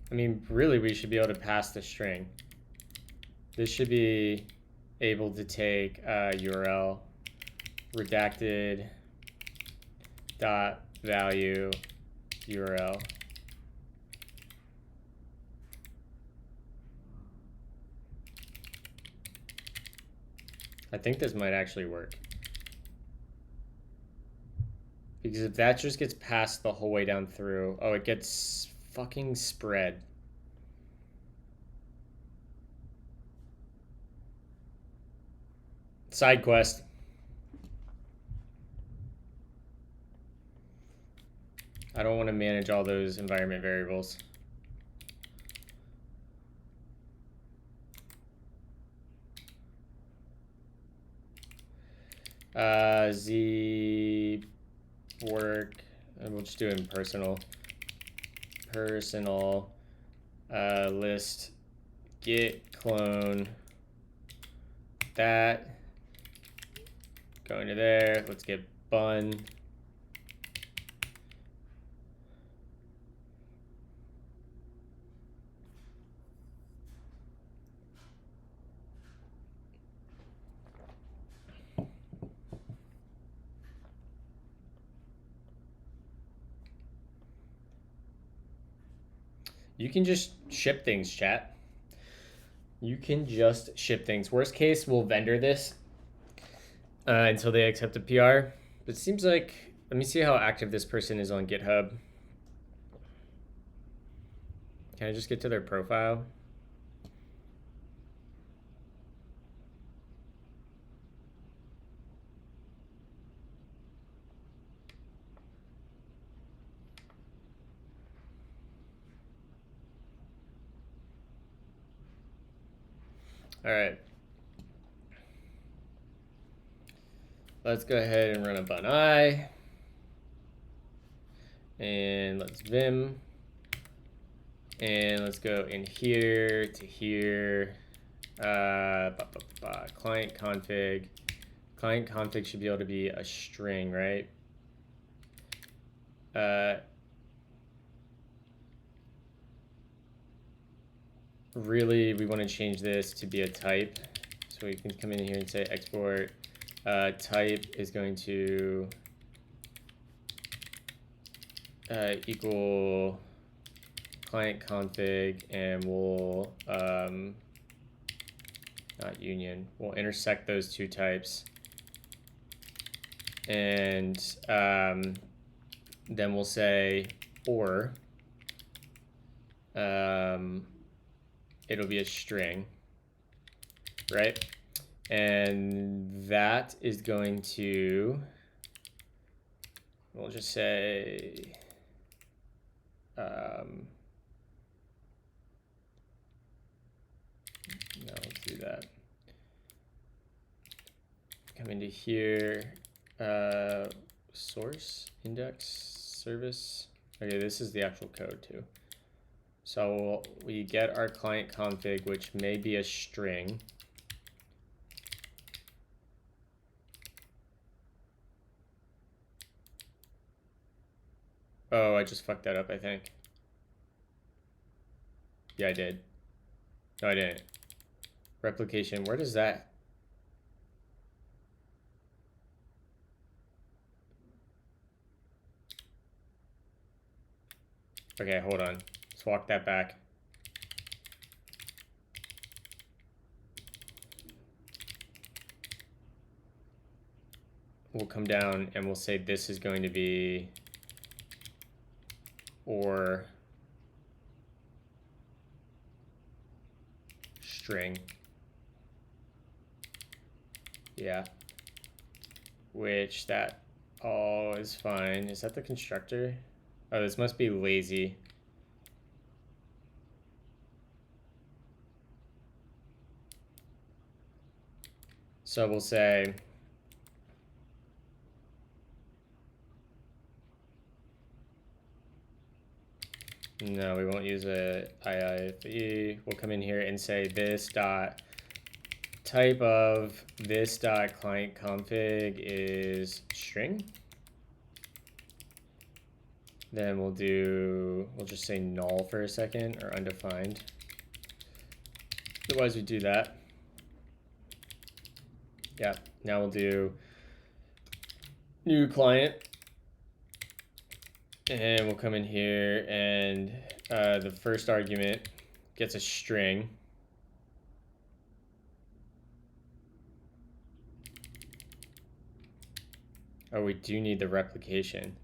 I mean, really, we should be able to pass the string. This should be able to take URL redacted dot value URL. I think this might actually work. Because if that just gets passed the whole way down through, oh, it gets fucking spread. Side quest. I don't want to manage all those environment variables. Z work, and we'll just do it in personal list git clone that, going to there. Let's get bun. You can just ship things, chat. You can just ship things. Worst case, we'll vendor this until they accept a PR. But it seems like, let me see how active this person is on GitHub. Can I just get to their profile? All right. Let's go ahead and run a bun I. And let's vim. And let's go in here to here. Client config. Client config should be able to be a string, right? Really, we want to change this to be a type. So we can come in here and say export type is going to equal client config, and we'll not union. We'll intersect those two types, and then we'll say or it'll be a string, right? And that is going to, we'll just say no, let's do that. Come into here, source, index, service. Okay, this is the actual code too. So we get our client config, which may be a string. Oh, I just fucked that up, I think. Yeah, I did. No, I didn't. Replication, where does that? Okay, hold on. Let's walk that back. We'll come down and we'll say this is going to be or string. Yeah. Which that all is fine. Is that the constructor? Oh, this must be lazy. So we'll say no, we won't use a IIFE. We'll come in here and say this dot type of this dot client config is string. Then we'll just say null for a second, or undefined. Otherwise we do that. Yeah, now we'll do new client. And we'll come in here and the first argument gets a string. Oh, we do need the replication.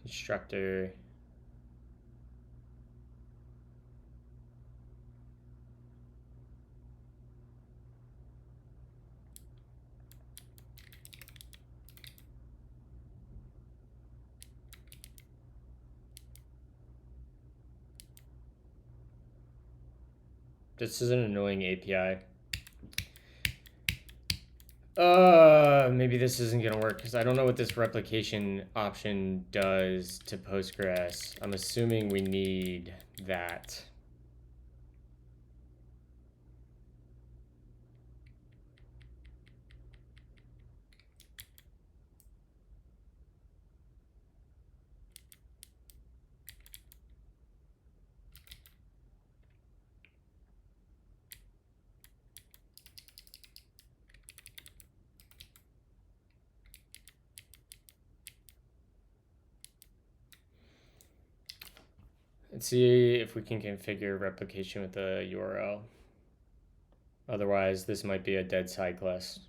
Constructor. This is an annoying API. Maybe this isn't gonna work because I don't know what this replication option does to Postgres. I'm assuming we need that. Let's see if we can configure replication with the URL. Otherwise, this might be a dead side class.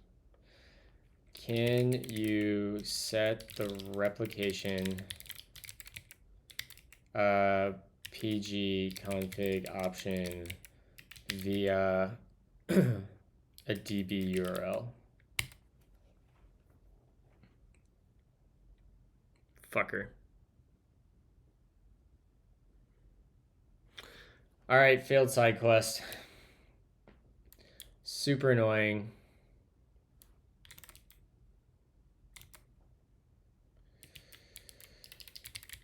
Can you set the replication PG config option via a DB URL? Fucker. All right, failed side quest. Super annoying.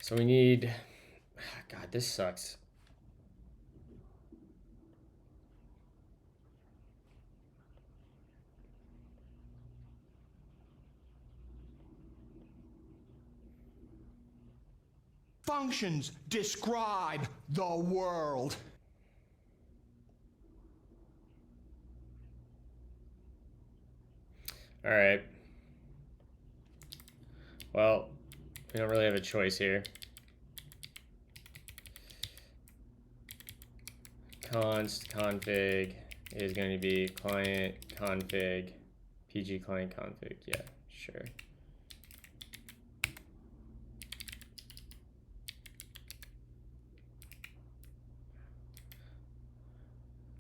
So we need, God, this sucks. Functions describe the world. All right. Well, we don't really have a choice here. Const config is going to be client config, PG client config. Yeah, sure.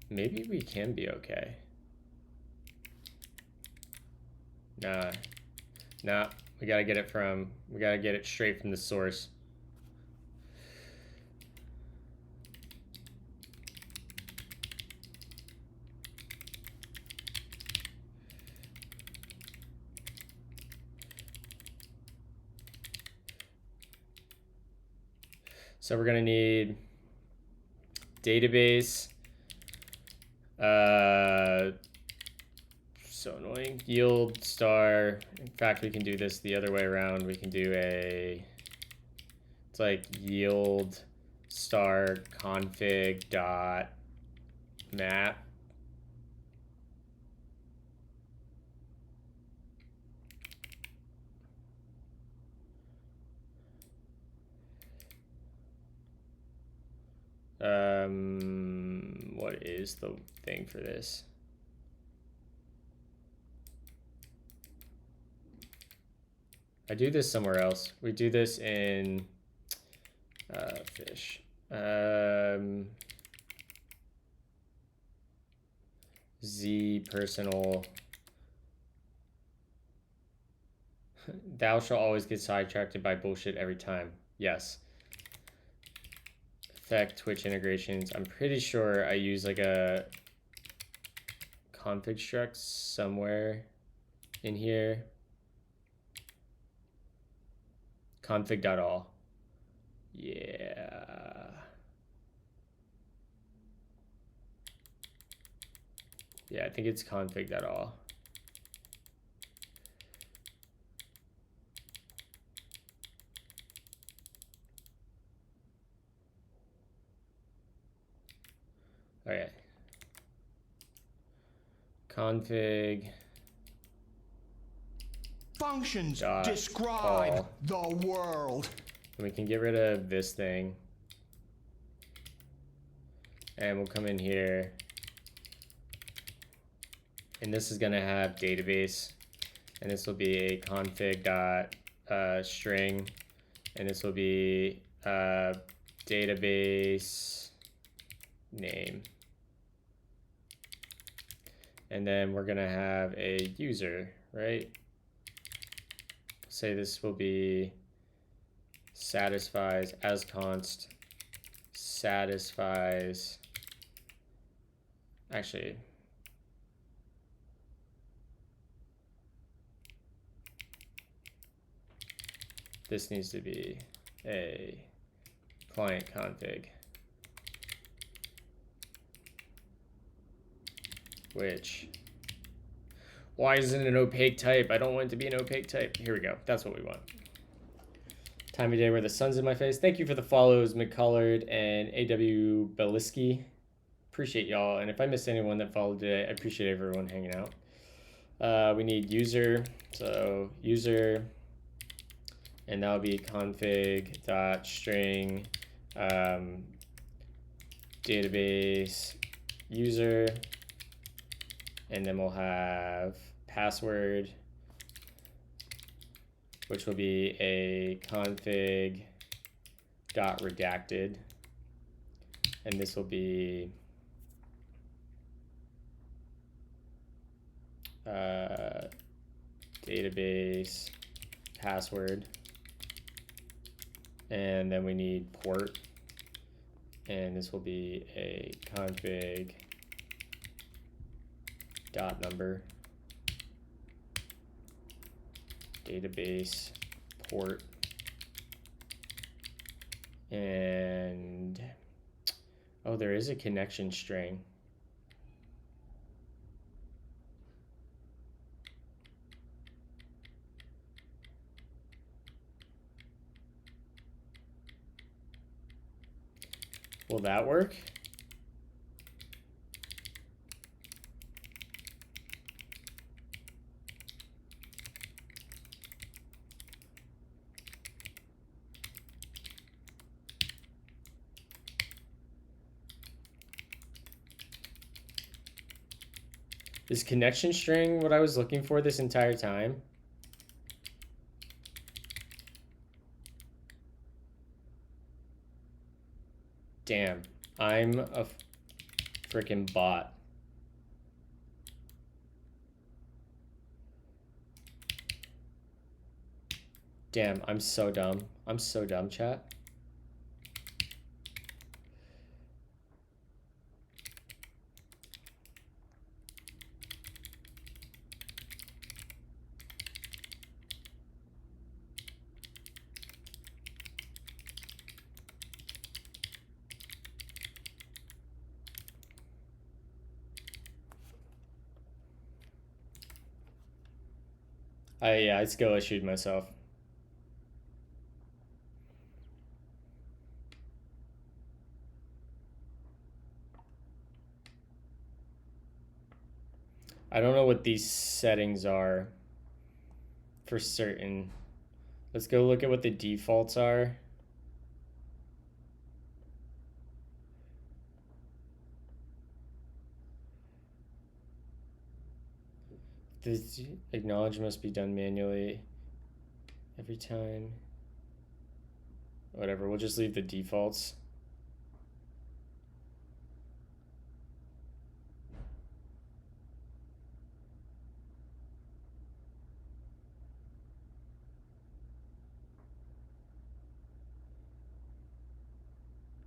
Maybe we can be okay. Nah, we gotta get it straight from the source. So we're gonna need database, so annoying, yield star. In fact, we can do this the other way around. We can do it's like yield star config dot map. What is the thing for this? I do this somewhere else. We do this in fish. Z personal. Thou shall always get sidetracked by bullshit every time. Yes. Effect Twitch integrations. I'm pretty sure I use like a config struct somewhere in here. Config.all. Yeah. Yeah, I think it's config.all. Okay. Config. Functions Dot describe all. the world. And we can get rid of this thing. And we'll come in here. And this is gonna have database. And this will be a config dot string. And this will be database name. And then we're gonna have a user, right? Say this will be satisfies as const satisfies. Actually, this needs to be a client config, which, why isn't it an opaque type? I don't want it to be an opaque type. Here we go. That's what we want. Time of day where the sun's in my face. Thank you for the follows, McCullard and AW Beliski. Appreciate y'all. And if I missed anyone that followed today, I appreciate everyone hanging out. We need user. So user, and that'll be config dot string database user, and then we'll have password, which will be a config dot redacted, and this will be database password, and then we need port, And this will be a config dot number, database, port, and oh, there is a connection string. Will that work? Is connection string what I was looking for this entire time? Damn, I'm a freaking bot. Damn, I'm so dumb. I'm so dumb, chat. I skill issued myself. I don't know what these settings are for certain. Let's go look at what the defaults are. This acknowledge must be done manually every time. Whatever, we'll just leave the defaults.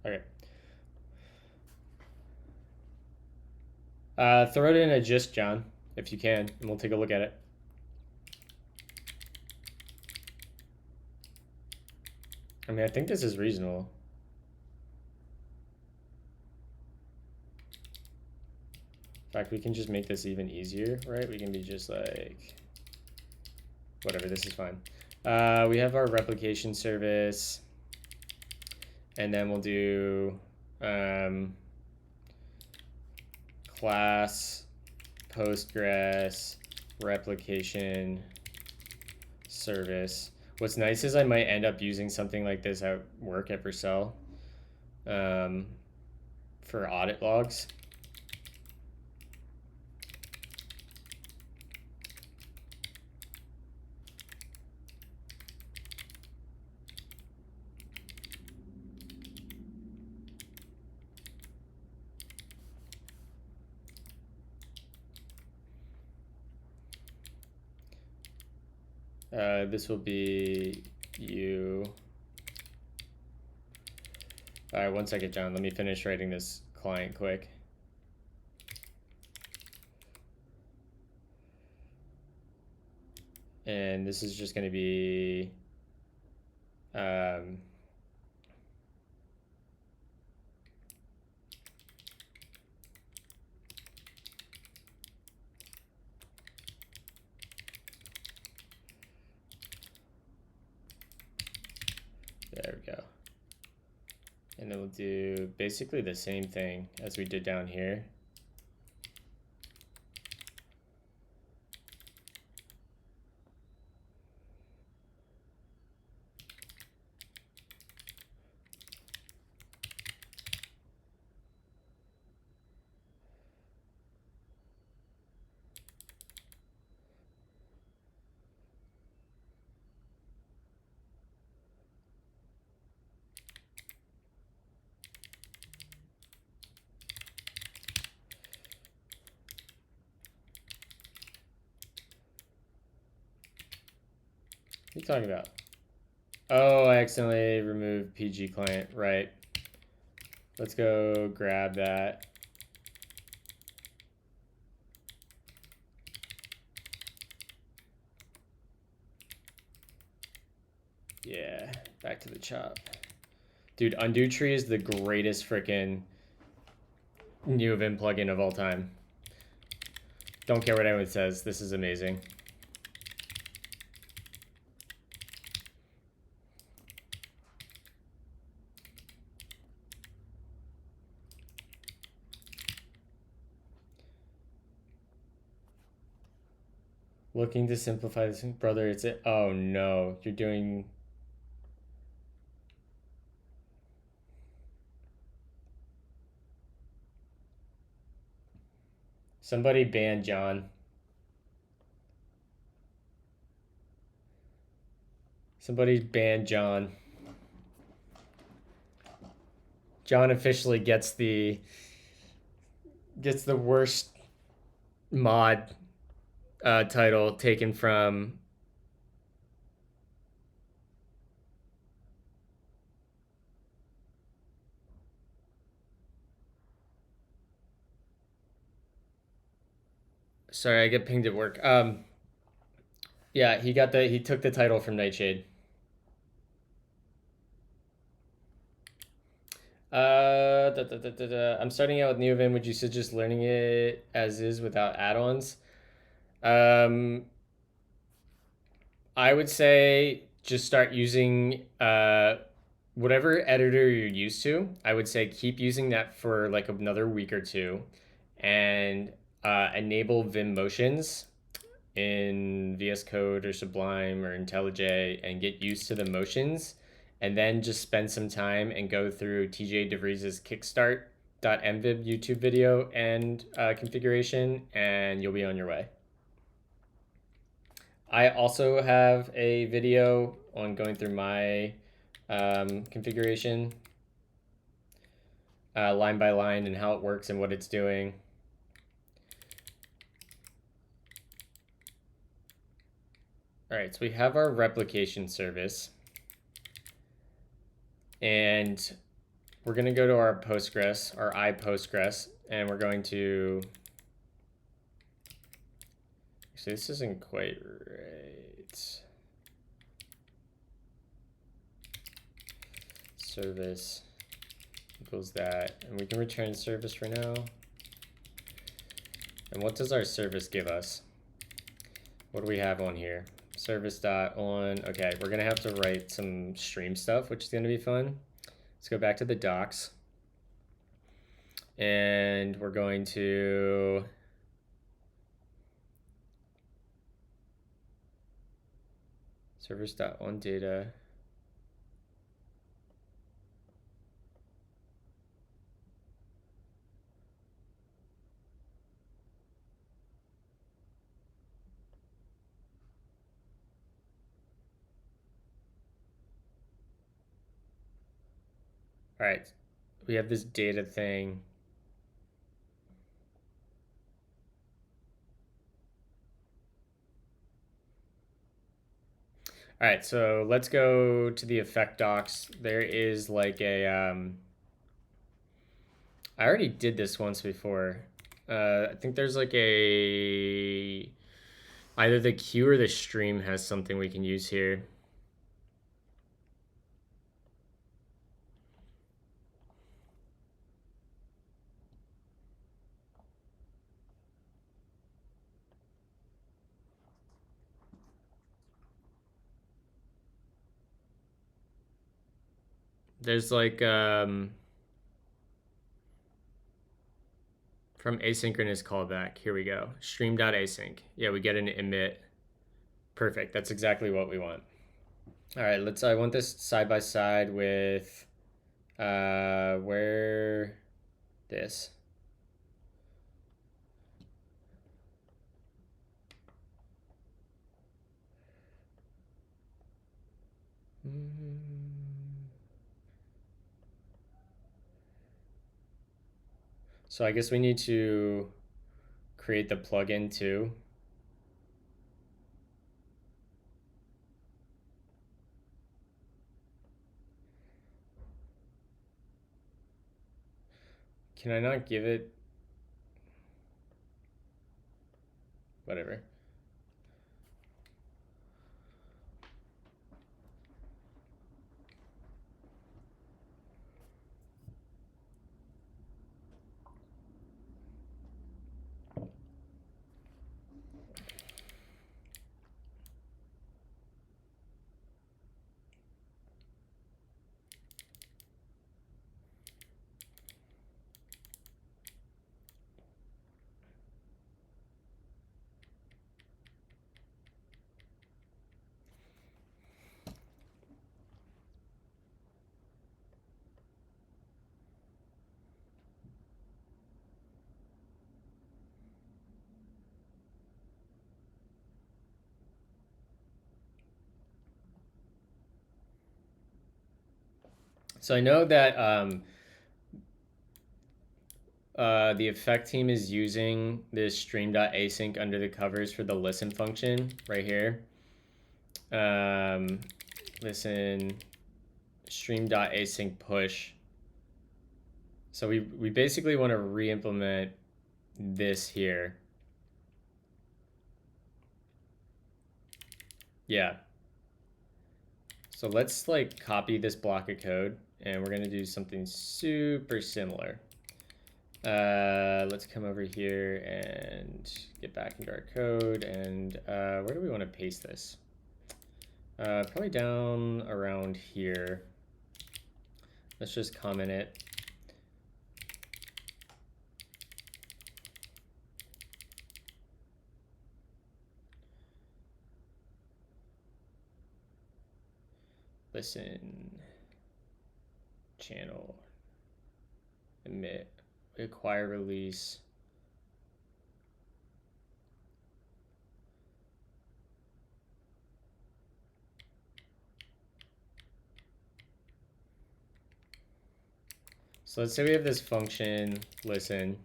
Okay. Throw it in a gist, John, if you can, and we'll take a look at it. I mean, I think this is reasonable. In fact, we can just make this even easier, right? We can be just like, whatever, this is fine. We have our replication service, and then we'll do class Postgres replication service. What's nice is I might end up using something like this at work at Vercel for audit logs. This will be you. All right, one second, John. Let me finish writing this client quick. And this is just going to be there we go. And then we'll do basically the same thing as we did down here. What are you talking about? Oh, I accidentally removed PG client, right. Let's go grab that. Yeah, back to the chop. Dude, undo tree is the greatest freaking new Vim plugin of all time. Don't care what anyone says. This is amazing. Looking to simplify this, brother. It's it. Oh no, you're doing. Somebody ban John. Somebody ban John. John officially gets the worst mod title taken from. Sorry, I get pinged at work. Yeah, he took the title from Nightshade. I'm starting out with Neovim. Would you suggest learning it as is without add-ons? I would say just start using whatever editor you're used to. I would say keep using that for like another week or two, and enable Vim motions in VS Code or Sublime or IntelliJ and get used to the motions, and then just spend some time and go through TJ DeVries's kickstart.mvib YouTube video and configuration, and you'll be on your way. I also have a video on going through my configuration line by line and how it works and what it's doing. All right, so we have our replication service, and we're going to go to our Postgres, our iPostgres, and we're going to, actually this isn't quite right. Service equals that, and we can return service for now. And what does our service give us? What do we have on here? Service dot on. Okay, we're gonna have to write some stream stuff, which is gonna be fun. Let's go back to the docs, and we're going to service dot on data. All right, we have this data thing. All right, so let's go to the effect docs. There is like a, I already did this once before. I think there's like a, either the queue or the stream has something we can use here. There's like from asynchronous callback. Here we go. Stream.async. Yeah, we get an emit. Perfect. That's exactly what we want. All right, let's. I want this side by side with where this. So I guess we need to create the plugin too. Can I not give it? Whatever. So I know that the effect team is using this stream.async under the covers for the listen function right here. Listen stream.async push. So we basically want to re-implement this here. Yeah. So let's like copy this block of code and we're going to do something super similar. Let's come over here and get back into our code. And where do we want to paste this? Probably down around here. Let's just comment it. Listen, channel, emit, acquire, release. So let's say we have this function, listen.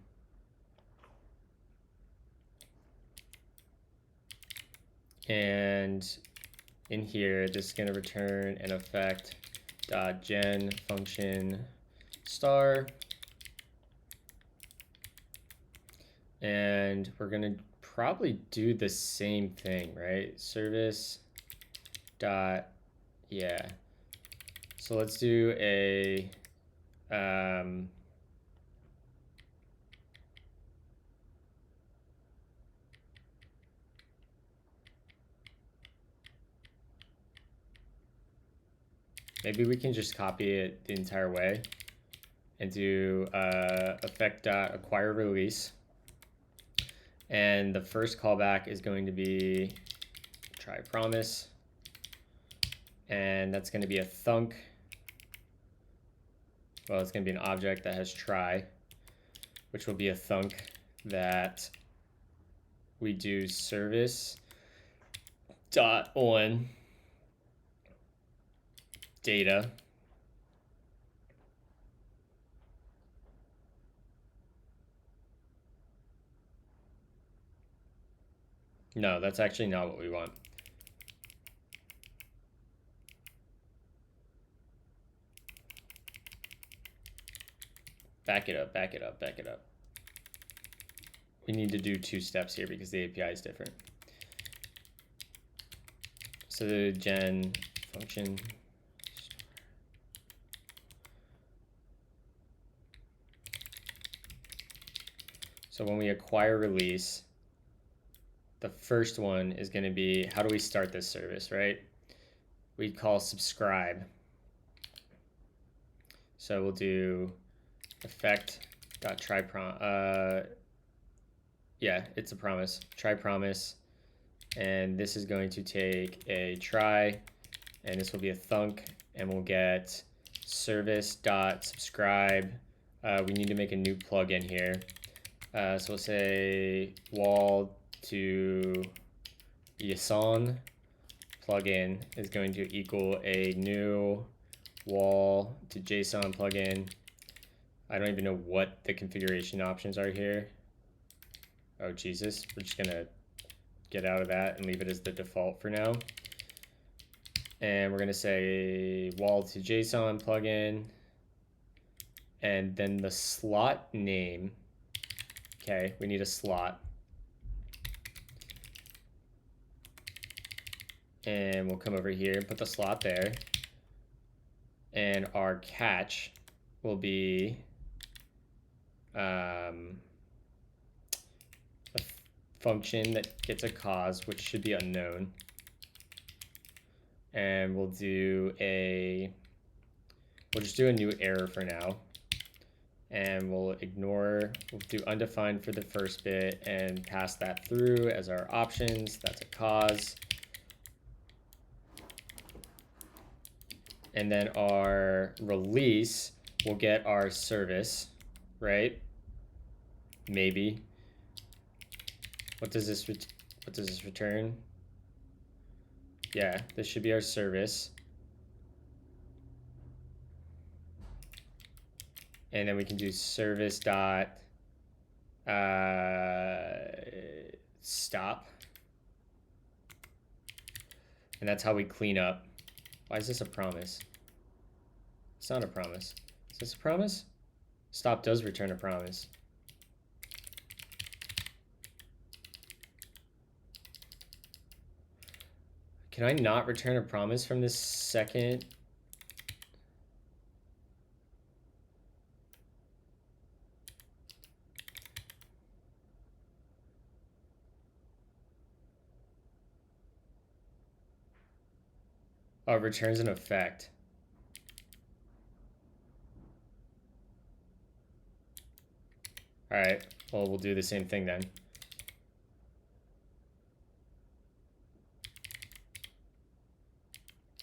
And in here, this is going to return an effect.gen function star. And we're going to probably do the same thing, right? Service dot, yeah. So let's do a, maybe we can just copy it the entire way and do effect.acquire release. And the first callback is going to be try promise. And that's going to be a thunk. Well, it's going to be an object that has try, which will be a thunk that we do service dot on data. No, that's actually not what we want. Back it up, back it up, back it up. We need to do 2 steps here because the API is different. So the gen function. So when we acquire release, the first one is going to be, how do we start this service, right? We call subscribe. So we'll do effect.try yeah, it's a promise. Try promise. And this is going to take a try, and this will be a thunk, and we'll get service.subscribe. We need to make a new plugin here. So we'll say wall to JSON plugin is going to equal a new wall to JSON plugin. I don't even know what the configuration options are here. Oh, Jesus. We're just going to get out of that and leave it as the default for now. And we're going to say wall to JSON plugin. and then the slot name. Okay, we need a slot. And we'll come over here and put the slot there. And our catch will be a function that gets a cause, which should be unknown. And we'll just do a new error for now. And we'll do undefined for the first bit and pass that through as our options. That's a cause. And then our release will get our service, right? Maybe. What does this return? Yeah, this should be our service. And then we can do service dot stop. And that's how we clean up. Why is this a promise? It's not a promise. Is this a promise? Stop does return a promise. Can I not return a promise from this second? Oh, it returns an effect. All right, well, we'll do the same thing then.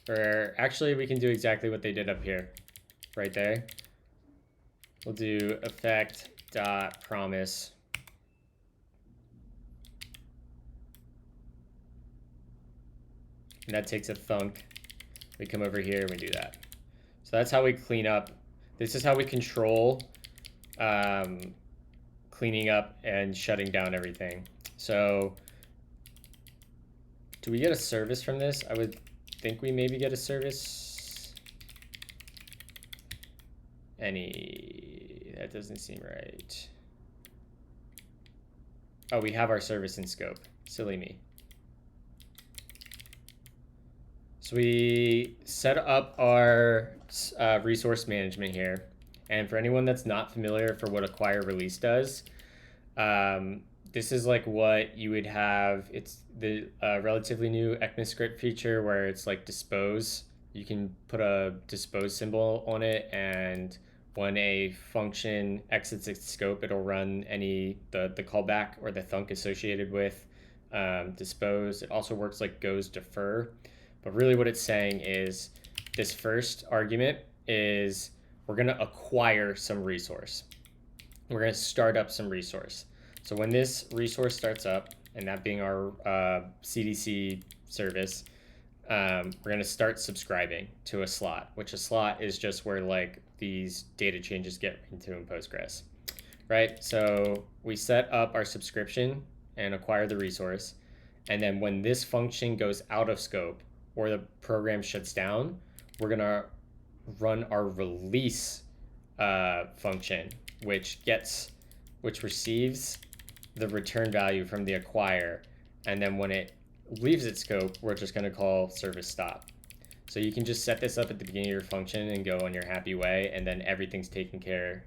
Or actually, we can do exactly what they did up here, right there. We'll do effect.promise. And that takes a thunk. We come over here and we do that. So that's how we clean up. This is how we control cleaning up and shutting down everything. So do we get a service from this? I would think we maybe get a service. That doesn't seem right. Oh, we have our service in scope. Silly me. So we set up our resource management here. And for anyone that's not familiar for what acquire release does, this is like what you would have. It's the relatively new ECMAScript feature where it's like dispose. You can put a dispose symbol on it, and when a function exits its scope, it'll run the callback or the thunk associated with dispose. It also works like goes defer. But really what it's saying is this first argument is we're going to acquire some resource. We're going to start up some resource. So when this resource starts up, and that being our CDC service, we're going to start subscribing to a slot, which a slot is just where like these data changes get into in Postgres, right? So we set up our subscription and acquire the resource. And then when this function goes out of scope, or the program shuts down, we're gonna run our release function, which receives the return value from the acquire, and then when it leaves its scope, we're just gonna call service stop. So you can just set this up at the beginning of your function and go on your happy way, and then everything's taken care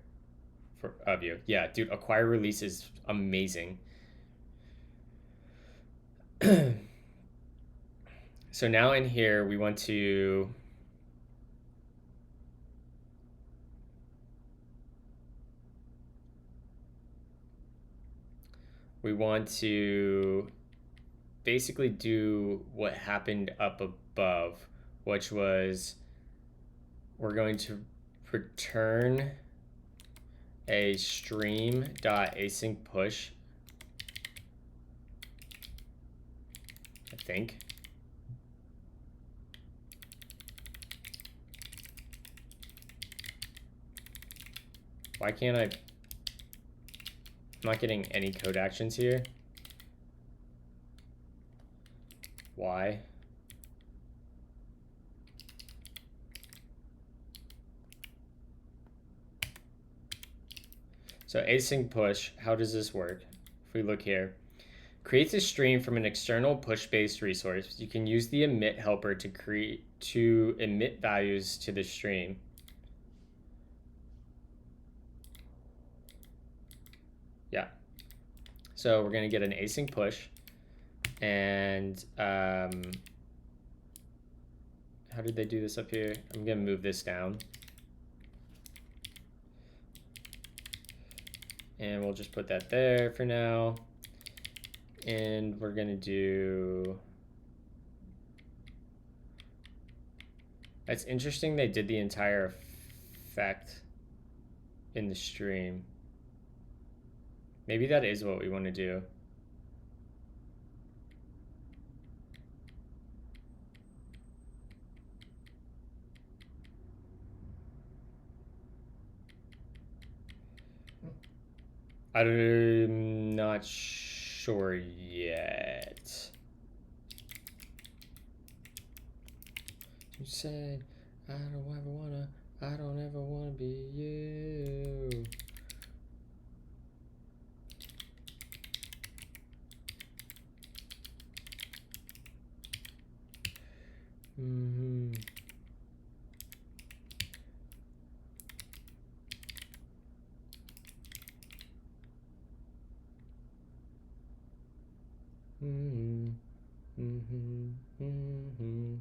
of you. Yeah, dude, acquire release is amazing. So now in here, we want to basically do what happened up above, which was we're going to return a stream.async push, I think. Why can't I'm not getting any code actions here. Why? So async push, how does this work? If we look here, creates a stream from an external push-based resource. You can use the emit helper to emit values to the stream. Yeah. So we're gonna get an async push, and how did they do this up here? I'm gonna move this down. And we'll just put that there for now. And we're gonna do... It's interesting they did the entire effect in the stream. Maybe that is what we want to do. I'm not sure yet. You said, I don't ever wanna be you. Mm-hmm. Mm-hmm. Mm-hmm. Mm-hmm.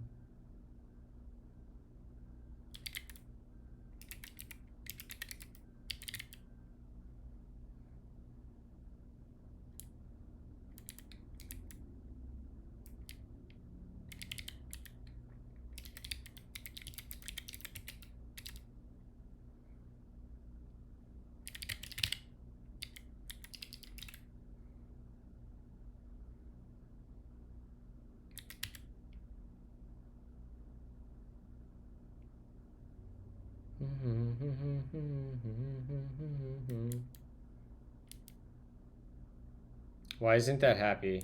Why isn't that happy?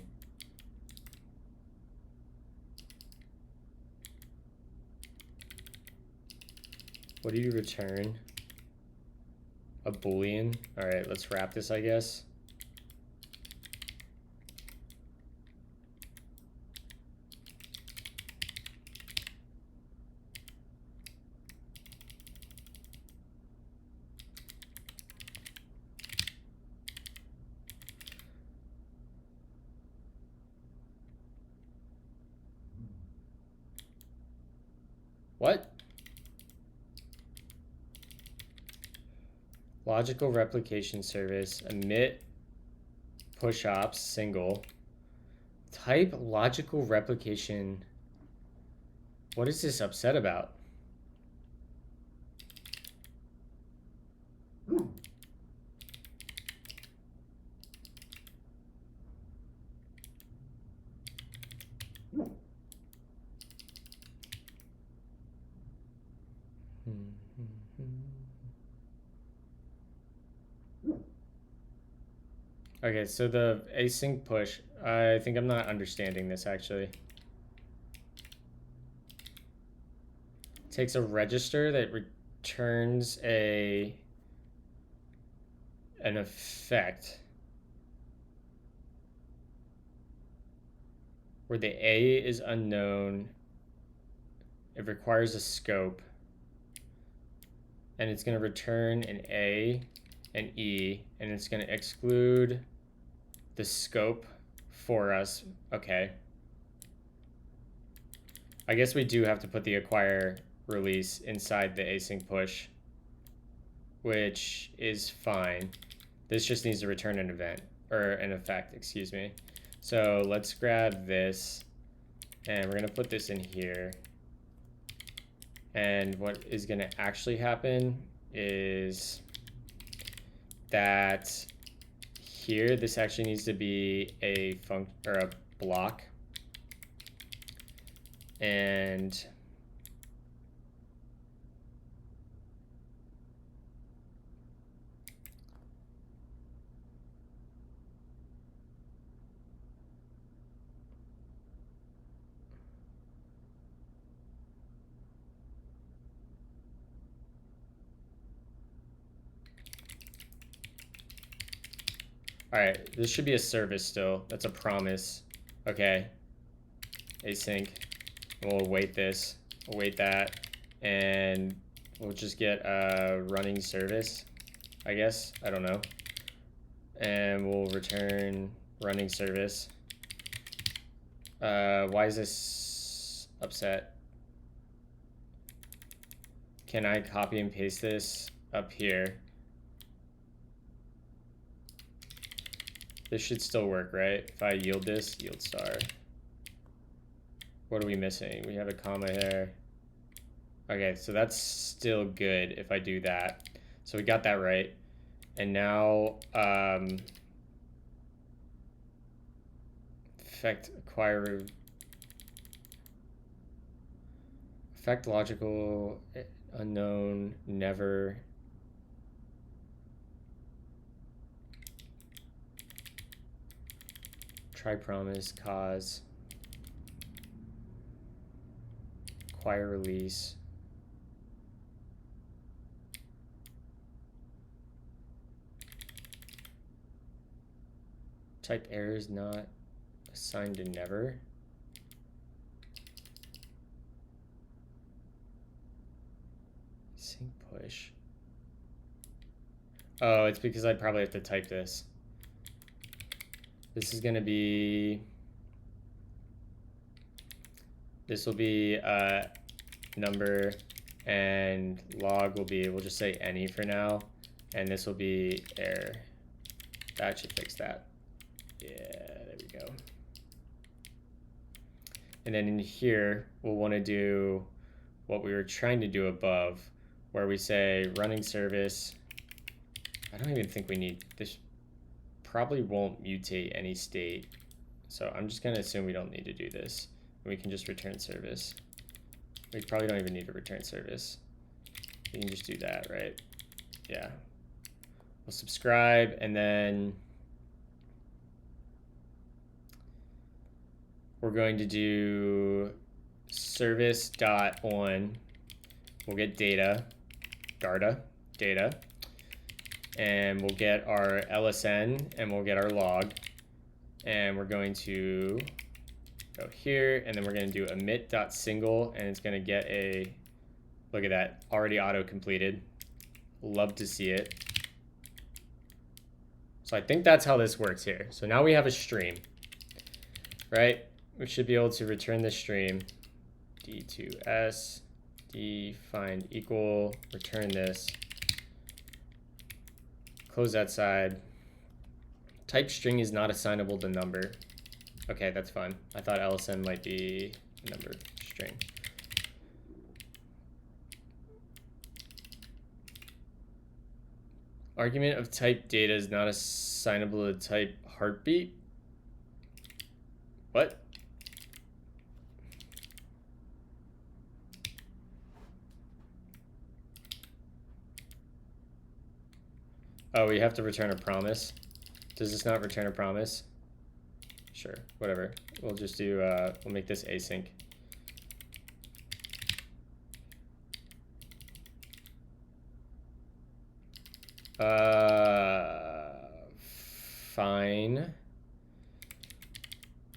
What do you return? A boolean? Alright, let's wrap this, I guess. What? Logical replication service, emit push ops, single. Type logical replication. What is this upset about? Okay, so the async push, I think I'm not understanding this actually. Takes a register that returns an effect where the A is unknown. It requires a scope, and it's going to return an A, an E, and it's going to exclude the scope for us. Okay. I guess we do have to put the acquire release inside the async push, which is fine. This just needs to return an event, or an effect, excuse me. So let's grab this, and we're gonna put this in here. And what is gonna actually happen is that here, this actually needs to be a a block. And All right, this should be a service still. That's a promise. Okay. Async. We'll await this. Await that. And we'll just get a running service, I guess. I don't know. And we'll return running service. Why is this upset? Can I copy and paste this up here? This should still work, right? If I yield this, yield star. What are we missing? We have a comma here. Okay, so that's still good if I do that. So we got that right. And now, effect acquire, effect logical, unknown, never. Try promise, cause, acquire release. Type error is not assigned to never. Sync push. Oh, it's because I'd probably have to type this. This is gonna be, this will be number, and log will be, we'll just say any for now, and this will be error. That should fix that. Yeah, there we go. And then in here, we'll want to do what we were trying to do above, where we say running service. I don't even think we need this. Probably won't mutate any state. So I'm just going to assume we don't need to do this. We can just return service. We probably don't even need to return service. We can just do that, right? Yeah. We'll subscribe, and then we're going to do service.on. We'll get data, data, and we'll get our LSN, and we'll get our log, and we're going to go here, and then we're going to do emit.single, and it's going to get a, look at that, already auto-completed. Love to see it. So I think that's how this works here. So now we have a stream, right? We should be able to return this stream, d2s, find equal, return this, close that side. Type string is not assignable to number. Okay, that's fine. I thought LSN might be number string. Argument of type data is not assignable to type heartbeat. What? Oh, we have to return a promise. Does this not return a promise? Sure, whatever. We'll just do, we'll make this async. Fine.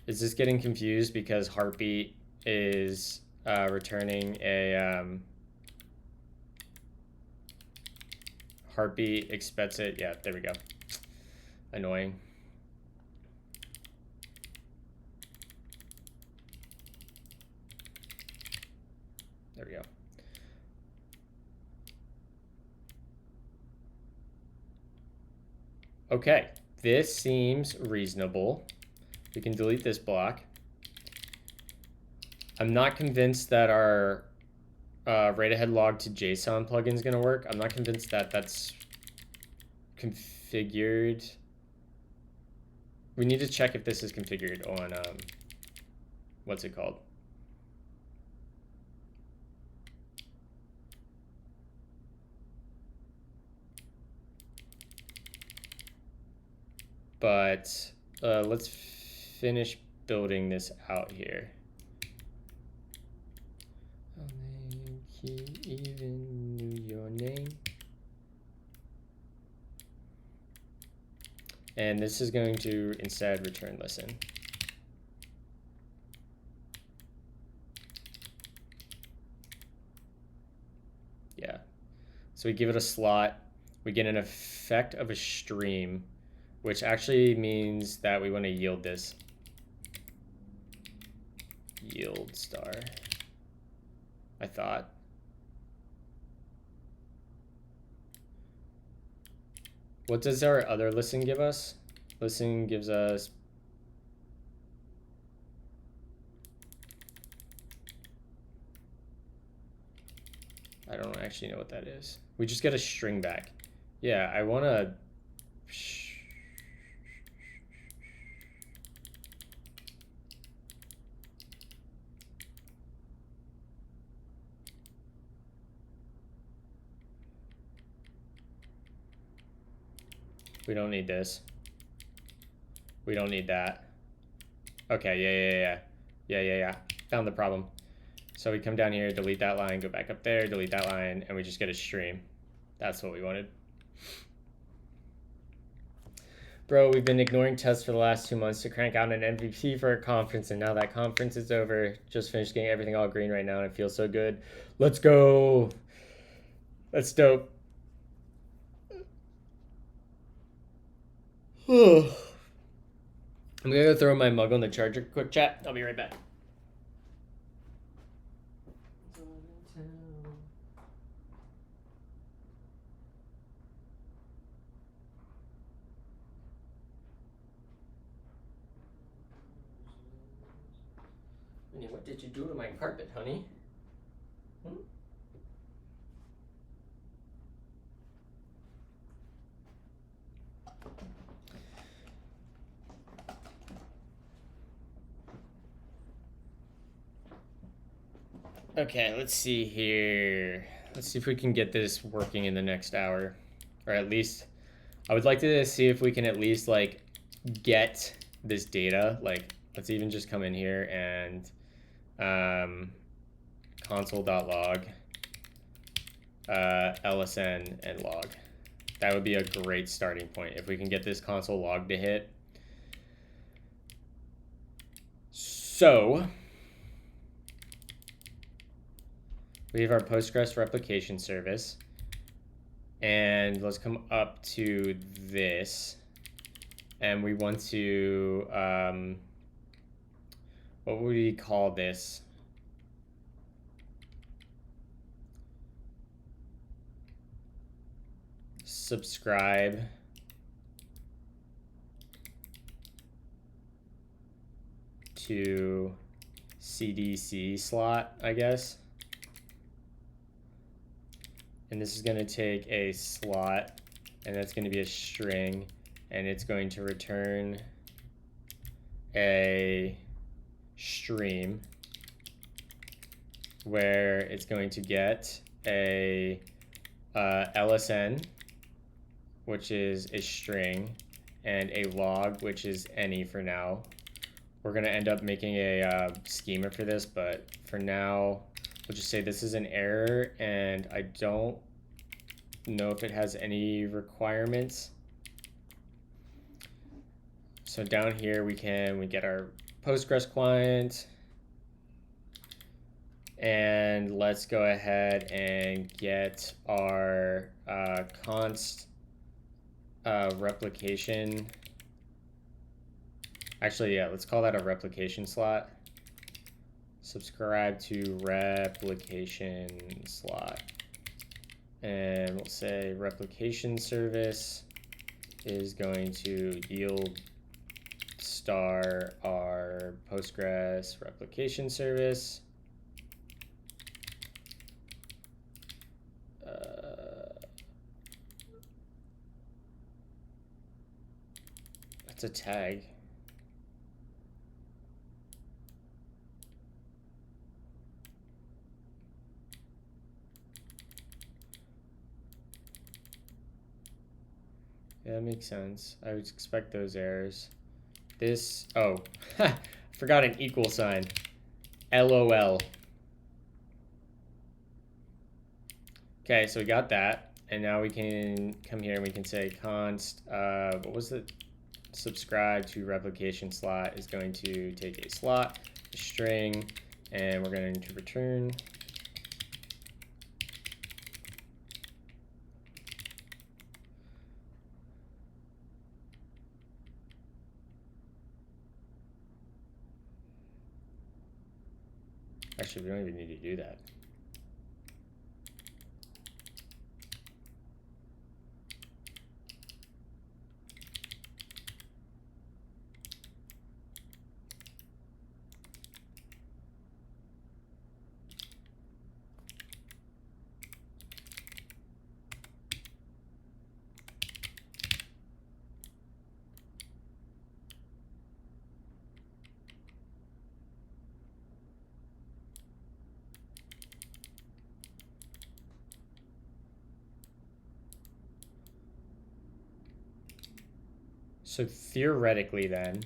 Is this getting confused because heartbeat is returning a heartbeat expects it? Yeah, there we go. Annoying. There we go. Okay, this seems reasonable. We can delete this block. I'm not convinced that our write-ahead log to JSON plugin is going to work. I'm not convinced that that's configured. We need to check if this is configured on, what's it called? But let's finish building this out here. I'll make you even knew your name. And this is going to instead return listen. Yeah. So we give it a slot. We get an effect of a stream, which actually means that we want to yield this. Yield star. I thought. What does our other listen give us? Listen gives us I don't actually know what that is. We just get a string back. Yeah, I want to we don't need this. We don't need that. Okay, yeah. Found the problem. So we come down here, delete that line, go back up there, delete that line, and we just get a stream. That's what we wanted. Bro, we've been ignoring tests for the last 2 months to crank out an MVP for a conference, and now that conference is over. Just finished getting everything all green right now, and it feels so good. Let's go. That's dope. I'm gonna go throw my mug on the charger. Quick chat. I'll be right back. What did you do to my carpet, honey? Hmm? Okay, let's see here. Let's see if we can get this working in the next hour. Or at least, I would like to see if we can at least, like, get this data. Like, let's even just come in here and console.log, LSN, and log. That would be a great starting point if we can get this console log to hit. So we have our Postgres replication service, and let's come up to this, and we want to, what would we call this? Subscribe to CDC slot, I guess. And this is going to take a slot, and that's going to be a string, and it's going to return a stream where it's going to get a LSN, which is a string, and a log, which is any for now. We're going to end up making a schema for this, but for now, we'll just say this is an error, and I don't know if it has any requirements. So down here we get our Postgres client, and let's go ahead and get our const replication. Actually, yeah, let's call that a replication slot. Subscribe to replication slot. And we'll say replication service is going to yield star our Postgres replication service. That's a tag. Yeah, that makes sense. I would expect those errors. This, oh, forgot an equal sign. LOL. Okay, so we got that. And now we can come here and we can say const, what was it? subscribe to replication slot is going to take a slot, a string, and we're going to return actually we don't even need to do that. So theoretically then,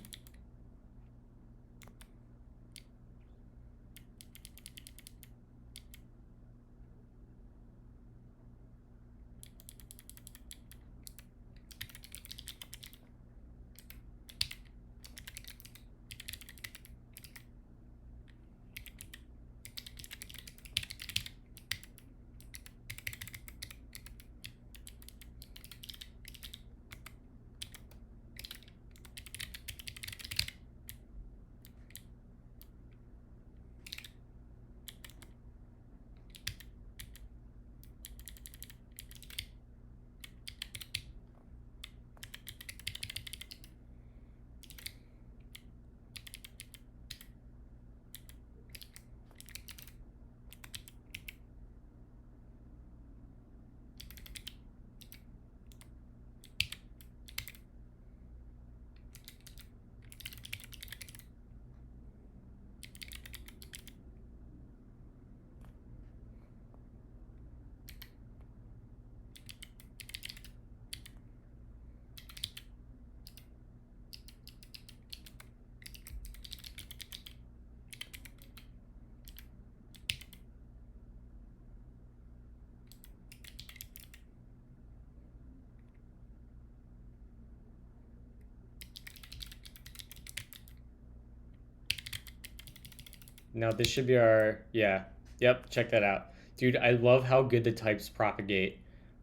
now this should be our, yeah, yep, check that out. Dude, I love how good the types propagate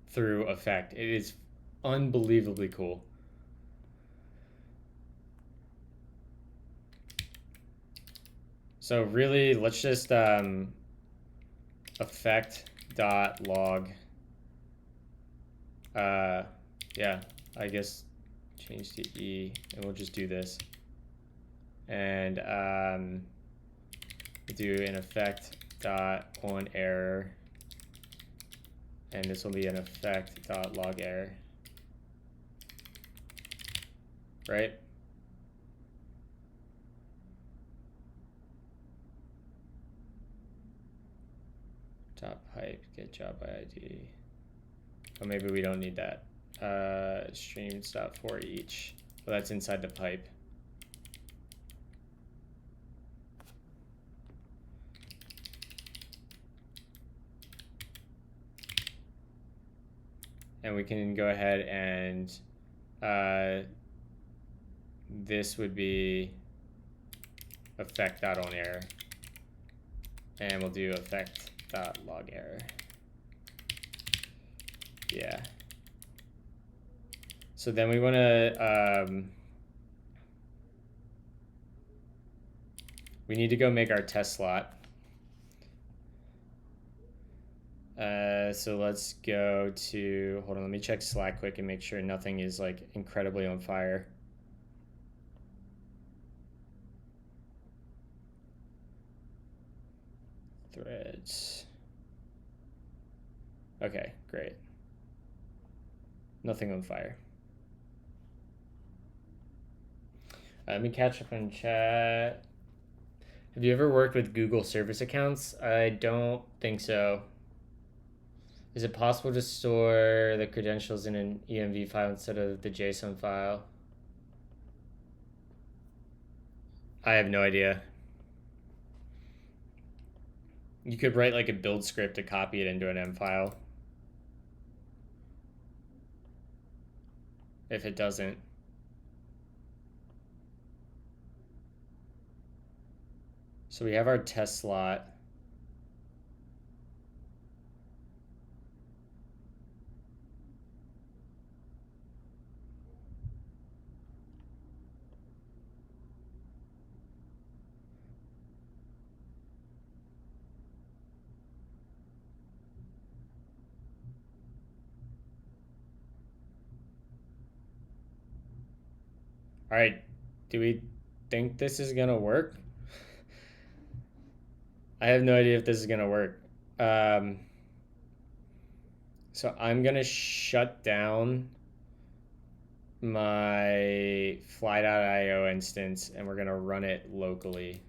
through effect. It is unbelievably cool. So really, let's just effect.log. Yeah, I guess change to E, and we'll just do this. And do an effect.onError, and this will be an effect.log error, right? Top pipe, get job by ID. Oh, maybe we don't need that. Stream stop for each. Well, that's inside the pipe. And we can go ahead and this would be effect.onError, and we'll do effect.log error. Yeah. So then we want to we need to go make our test slot. So let's go to, hold on, let me check Slack quick and make sure nothing is like incredibly on fire. Threads. Okay, great. Nothing on fire. Let me catch up on chat. Have you ever worked with Google service accounts? I don't think so. Is it possible to store the credentials in an env file instead of the JSON file? I have no idea. You could write like a build script to copy it into an M file. If it doesn't. So we have our test slot. All right, do we think this is gonna work? I have no idea if this is gonna work. So I'm gonna shut down my fly.io instance and we're gonna run it locally.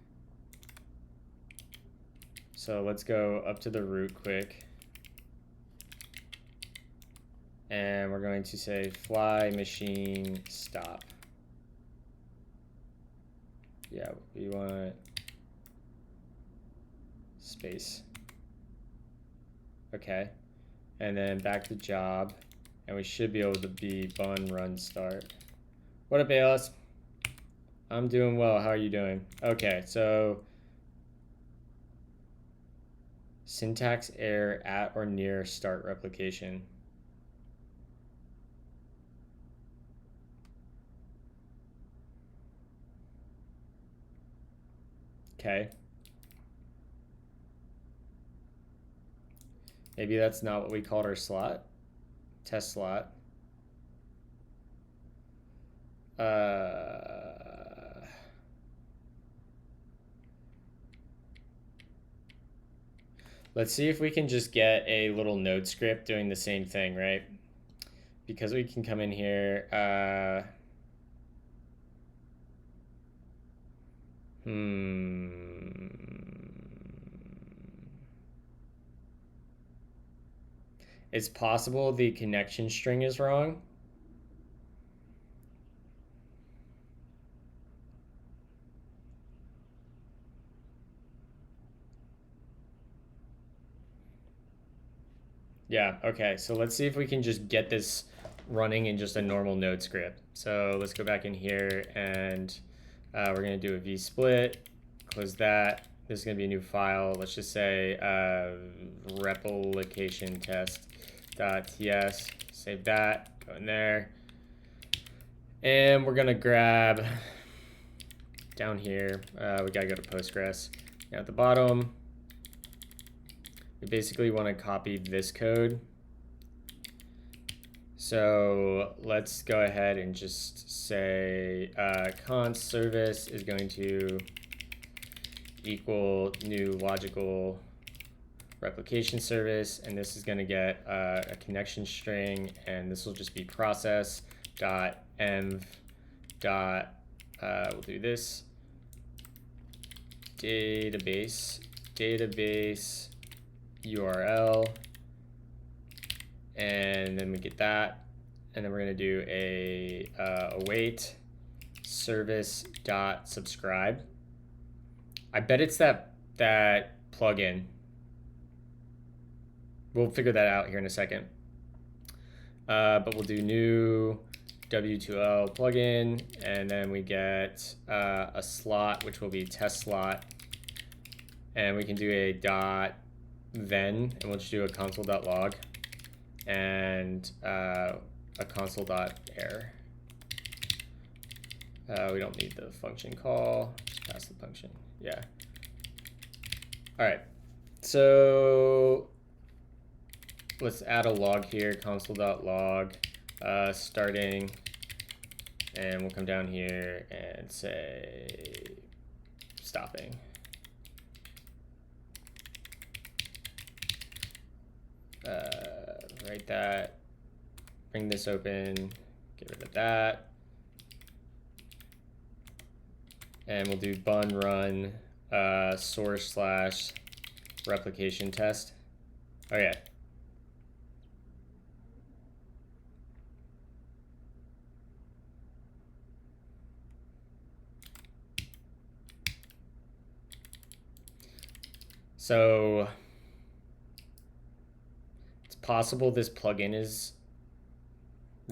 So let's go up to the root quick. And we're going to say fly machine stop. Yeah, we want space. Okay. And then back to job. And we should be able to be bun run start. What up, ALS? I'm doing well. How are you doing? Okay, so syntax error at or near start replication. Okay. Maybe that's not what we called our slot. Test slot. Let's see if we can just get a little node script doing the same thing, right? Because we can come in here. It's possible the connection string is wrong. Yeah, okay, so let's see if we can just get this running in just a normal node script. So let's go back in here and we're gonna do a vsplit, close that. This is gonna be a new file. Let's just say replication test.ts, save that, go in there. And we're gonna grab down here, we gotta go to Postgres. Now at the bottom, we basically want to copy this code. So let's go ahead and just say const service is going to equal new logical replication service, and this is going to get a connection string, and this will just be process dot env dot we'll do this database URL, and then we get that, and then we're going to do a await service dot subscribe. I bet it's that plugin. We'll figure that out here in a second. But we'll do new W2L plugin, and then we get a slot, which will be test slot, and we can do a dot then, and we'll just do a console.log and a console.error. We don't need the function call, just pass the function. Yeah. All right. So let's add a log here, console.log, starting, and we'll come down here and say stopping. Write that, bring this open, get rid of that, and we'll do bun run source / replication test. Okay. So it's possible this plugin is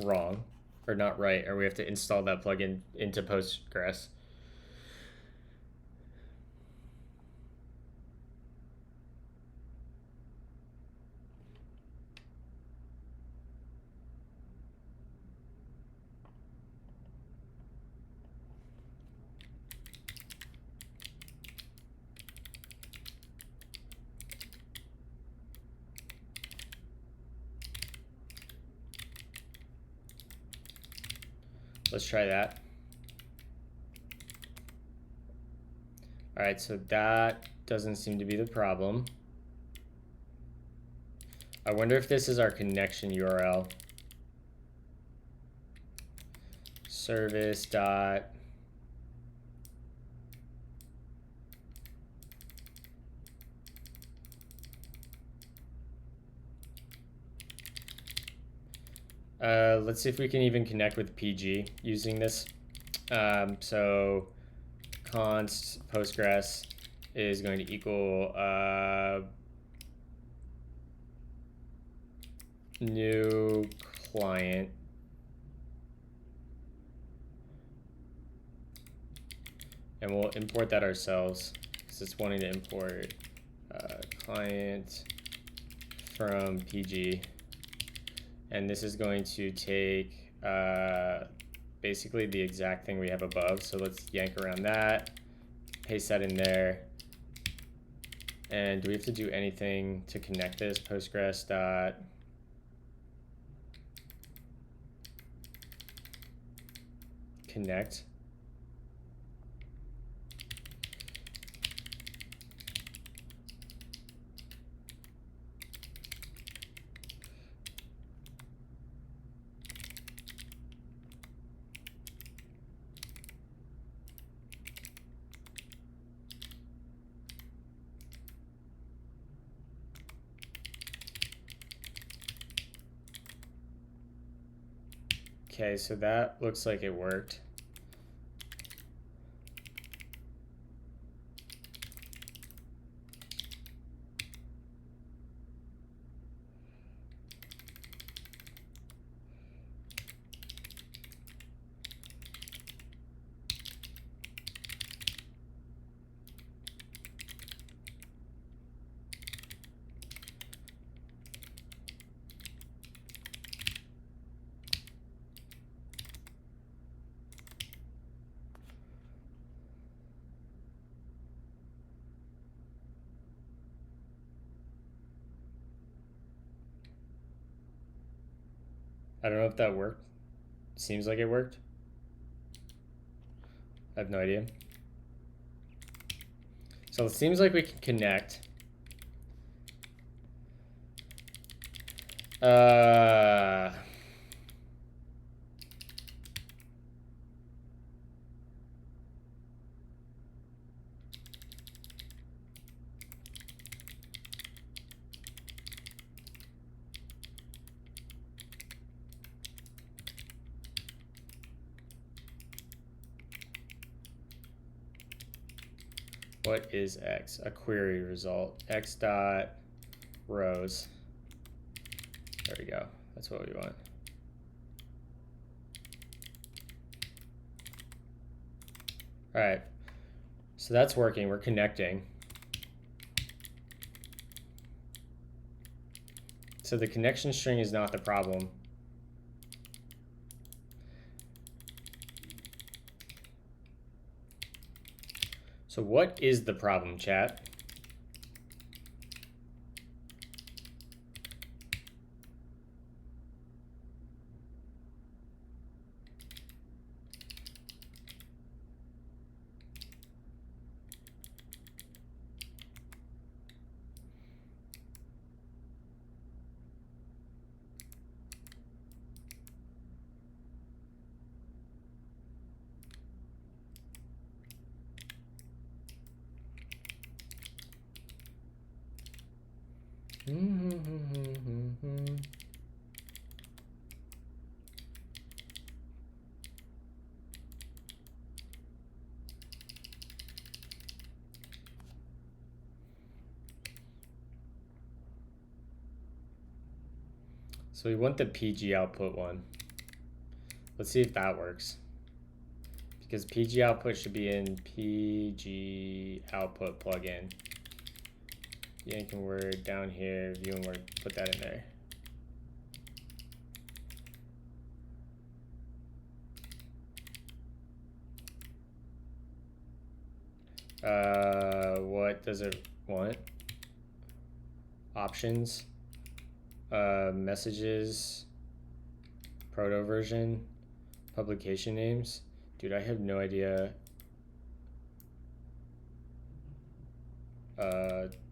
wrong or not right, or we have to install that plugin into Postgres. Let's try that. All right, so that doesn't seem to be the problem. I wonder if this is our connection URL. Service dot let's see if we can even connect with PG using this. So const Postgres is going to equal new client. And we'll import that ourselves because it's wanting to import client from PG. And this is going to take basically the exact thing we have above. So let's yank around that, paste that in there. And do we have to do anything to connect this? Postgres dot connect. Okay, so that looks like it worked. I don't know if that worked. Seems like it worked. I have no idea. So it seems like we can connect. What is X? A query result. X dot rows. There we go. That's what we want. All right. So that's working. We're connecting. So the connection string is not the problem. So what is the problem, chat? So we want the PG output one. Let's see if that works. Because PG output should be in PG output plugin. Yanking word down here, view and word, put that in there. What does it want? Options, messages, proto version, Publication names. Dude, I have no idea.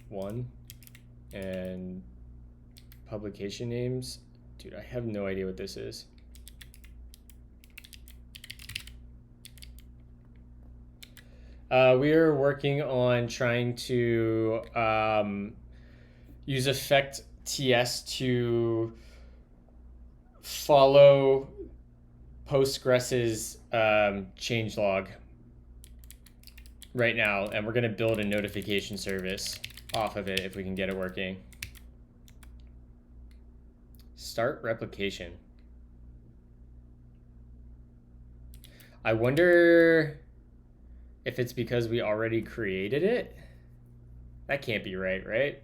1 and publication names. Dude, I have no idea what this is. We are working on trying to use EffectTS to follow Postgres's changelog right now, and we're going to build a notification service off of it if we can get it working. Start replication. I wonder if it's because we already created it. That can't be right, right?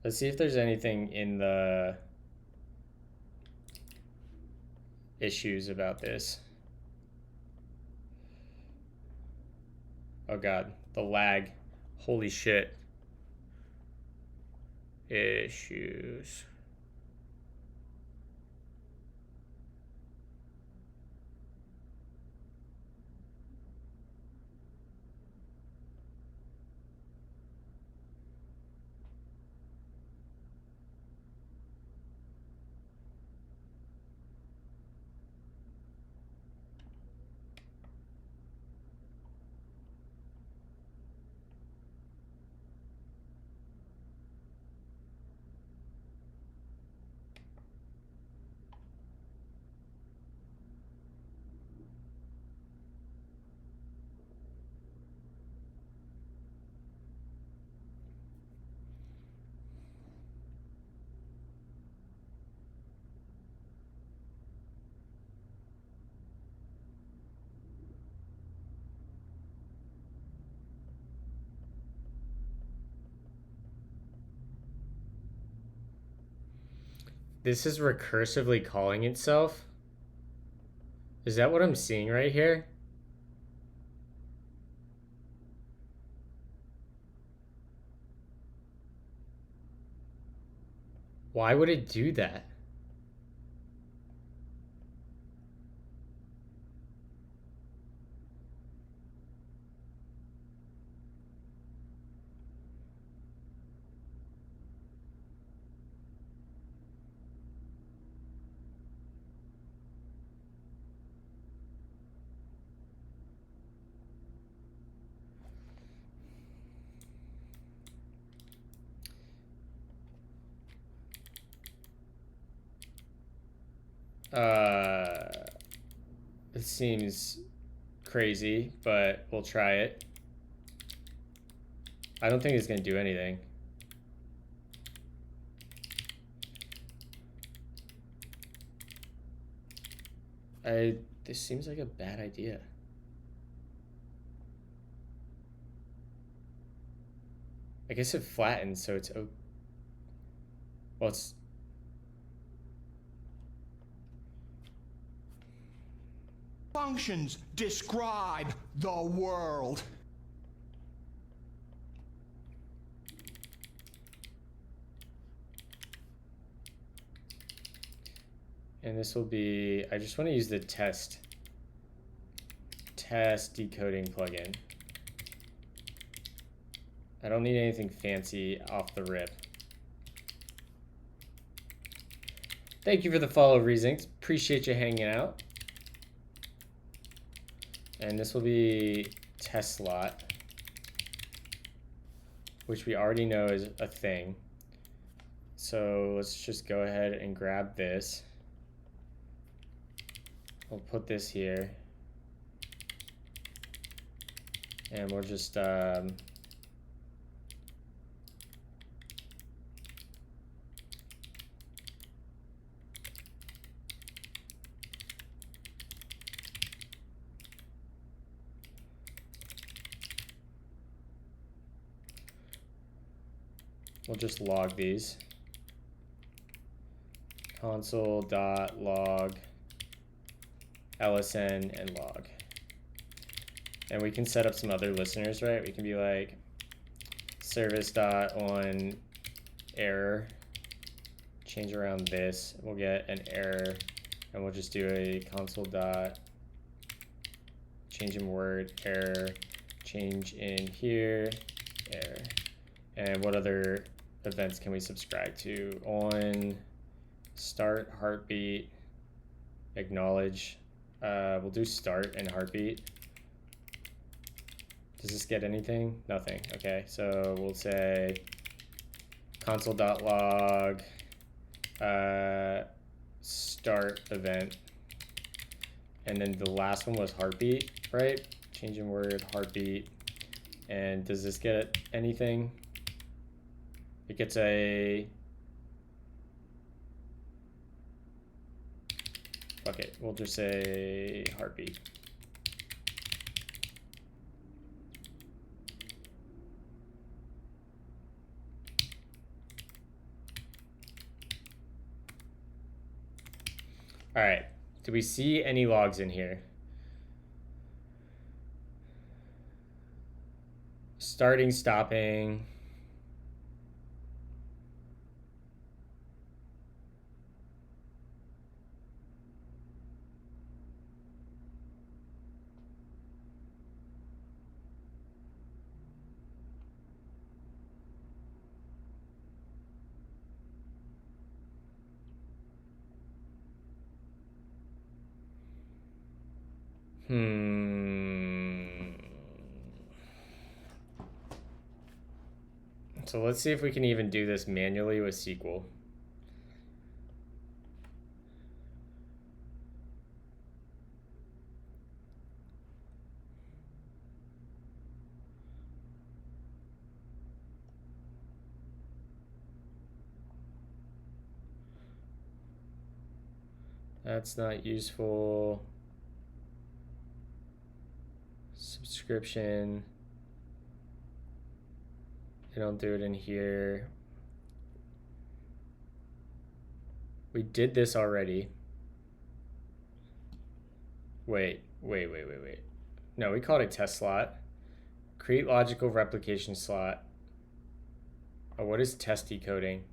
Let's see if there's anything in the issues about this. Oh god, the lag. Holy shit. Issues. This is recursively calling itself? Is that what I'm seeing right here? Why would it do that? It seems crazy, but we'll try it. I don't think it's gonna do anything. This seems like a bad idea. I guess it flattens, so it's well, it's Functions describe the world. and this will be, I just want to use the test decoding plugin. I don't need anything fancy off the rip. Thank you for the follow, Rezinks. Appreciate you hanging out. And this will be test slot, which we already know is a thing. So let's just go ahead and grab this. We'll put this here. And we'll just we'll just log these. Console.log LSN and log. And we can set up some other listeners, right? We can be like service.on error, change around this, we'll get an error, and we'll just do a console dot change in word error, change in here error. And what other events can we subscribe to? On start, heartbeat, acknowledge. We'll do start and heartbeat. Does this get anything? Nothing. Okay, so we'll say console.log start event. And then the last one was heartbeat, right? Change in word, heartbeat. And does this get anything? It gets a... Fuck it, we'll just say heartbeat. All right, do we see any logs in here? Starting, stopping. So let's see if we can even do this manually with SQL. That's not useful. Subscription. I don't do it in here. We did this already. Wait. No, we called it test slot. Create logical replication slot. Oh, what is test decoding?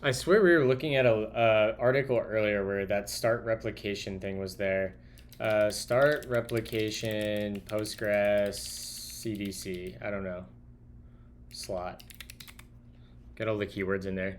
I swear we were looking at a article earlier where that start replication thing was there. Start replication Postgres CDC. I don't know. Slot. Get all the keywords in there.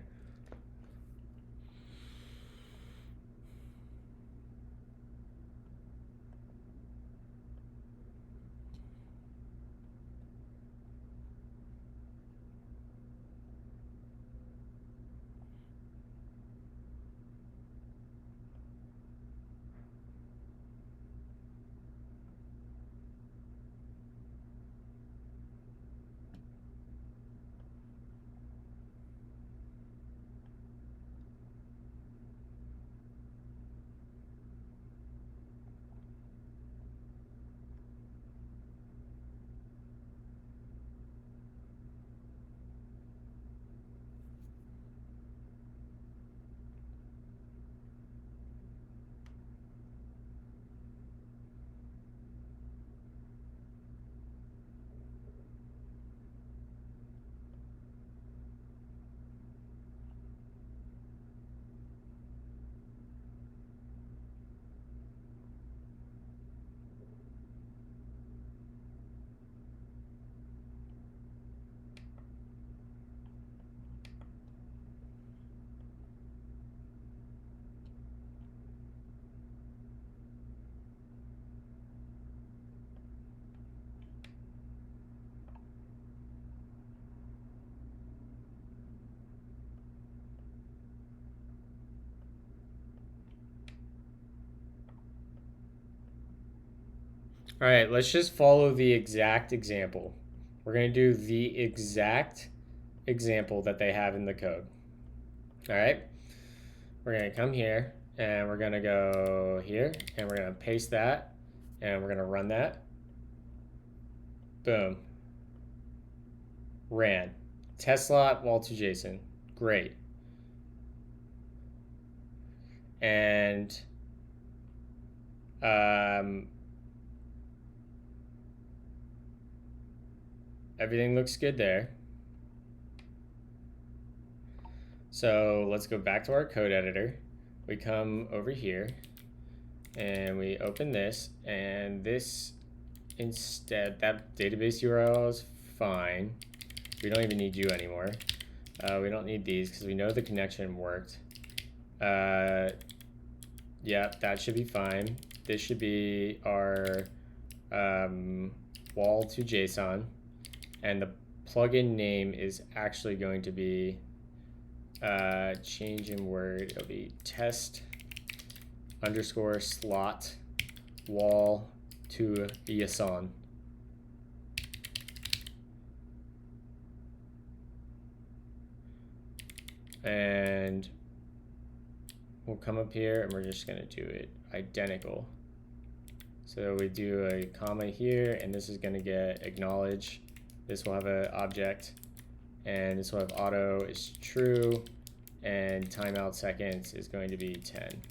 All right, let's just follow the exact example. We're going to do the exact example that they have in the code. All right, we're going to come here and we're going to go here and we're going to paste that and we're going to run that. Boom. Ran. Test slot wall to JSON. Great. And everything looks good there. So let's go back to our code editor. We come over here and we open this, and this instead, that database URL is fine. We don't even need you anymore. We don't need these because we know the connection worked. Yeah, that should be fine. This should be our wall to JSON, and the plugin name is actually going to be change in word. It'll be test underscore slot wall to JSON. And we'll come up here and we're just going to do it identical. So we do a comma here, and this is going to get acknowledge. This will have an object, and this will have auto is true, and timeout seconds is going to be 10.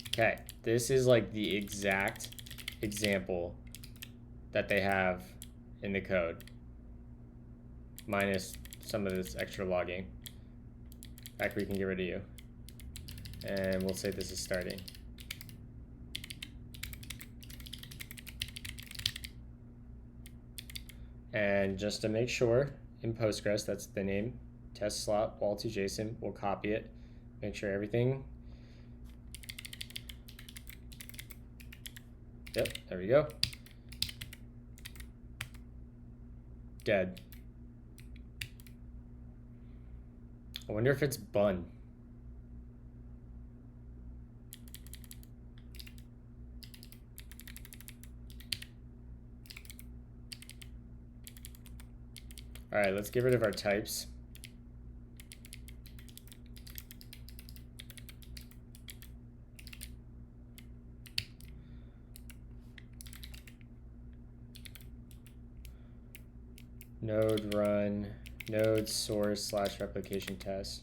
Okay, this is like the exact example that they have in the code, minus some of this extra logging. In fact, we can get rid of you. And we'll say this is starting. And just to make sure, in Postgres, that's the name, test slot wall to JSON. We'll copy it, make sure everything. Yep, there we go. Dead. I wonder if it's bun. All right, let's get rid of our types. Node run, node source / replication test.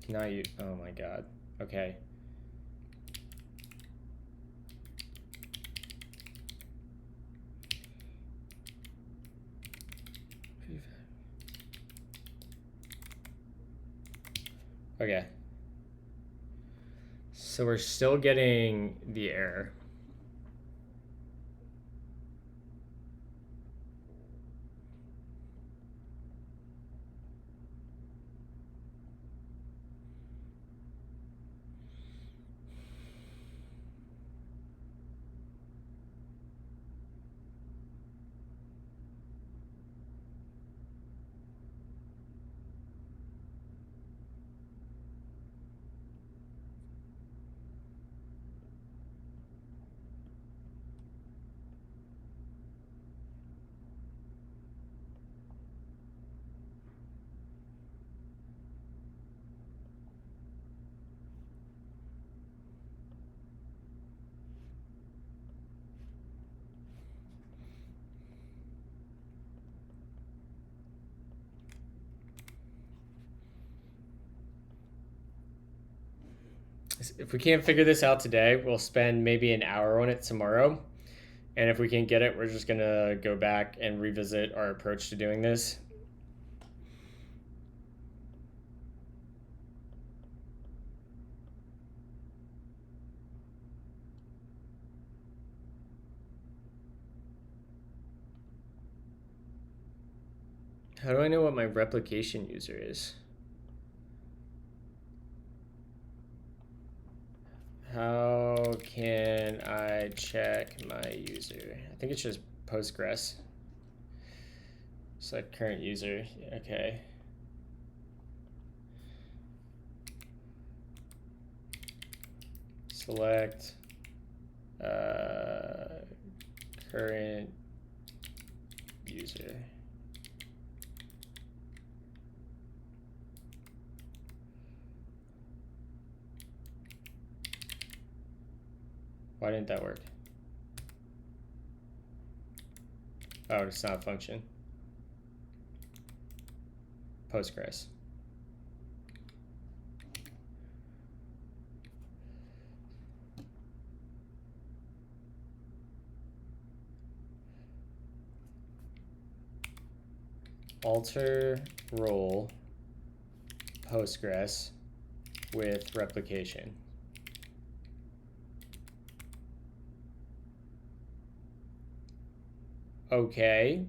Cannot use, oh my God. Okay. Okay. So we're still getting the error. If we can't figure this out today, we'll spend maybe an hour on it tomorrow. And if we can't get it, we're just going to go back and revisit our approach to doing this. How do I know what my replication user is? How can I check my user? I think it's just Postgres. Select current user. Okay. select current user. Why didn't that work? Oh, it's not a function. Postgres. Alter role Postgres with replication. Okay.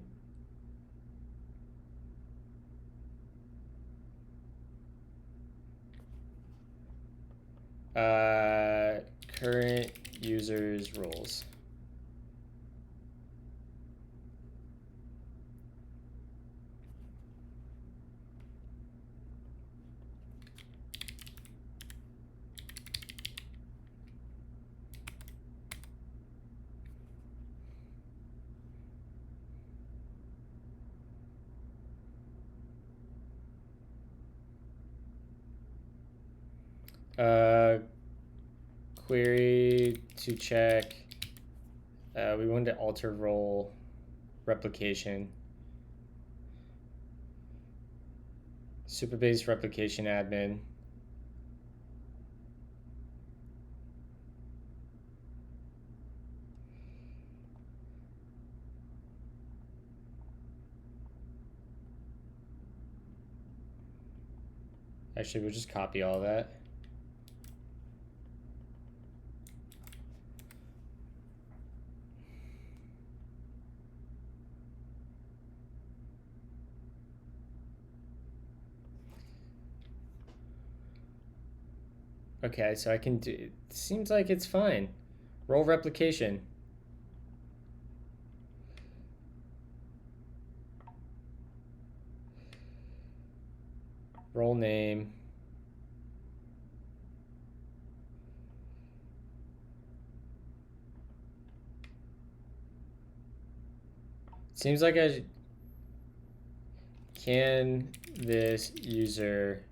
Current users roles. Query to check. We want to alter role replication. Superbase replication admin. Actually, we'll just copy all that. Okay, so I can do, it seems like it's fine. Role replication. Role name. Seems like can this user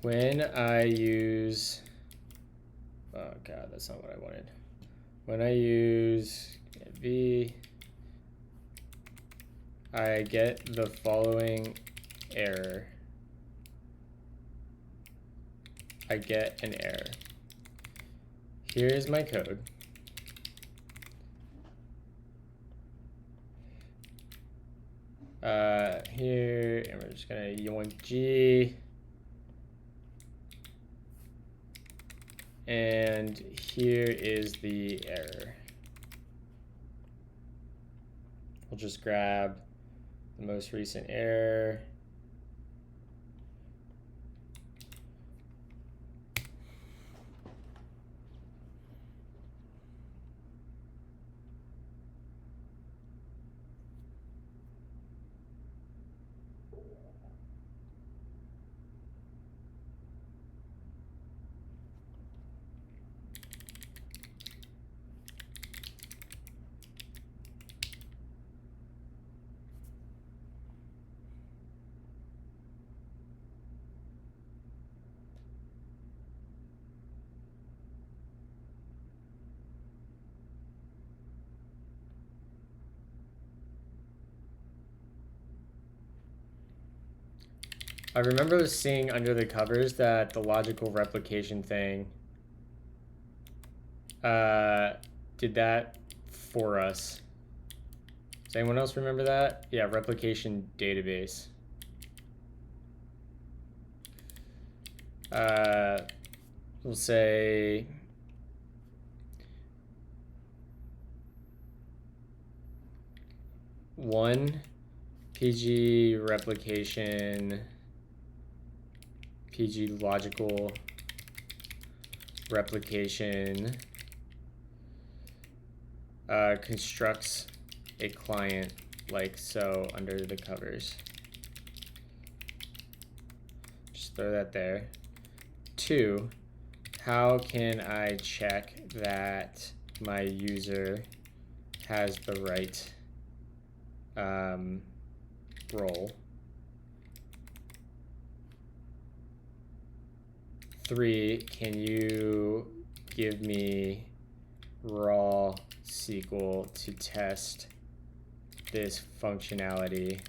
when I use, oh god, that's not what I wanted. When I use v, I get the following error. I get an error. Here is my code. Here, and we're just gonna yoink G. And here is the error. We'll just grab the most recent error. I remember seeing under the covers that the logical replication thing did that for us. Does anyone else remember that? Yeah, replication database. We'll say one PG replication PG logical replication constructs a client like so under the covers. Just throw that there. 2, how can I check that my user has the right role? 3, can you give me raw SQL to test this functionality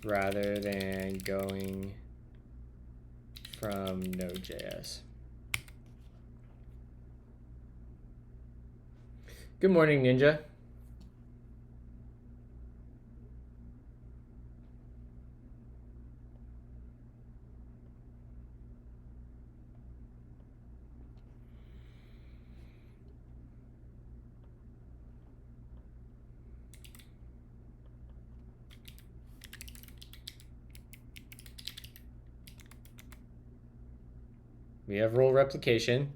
rather than going from Node.js? Good morning, Ninja. We have role replication.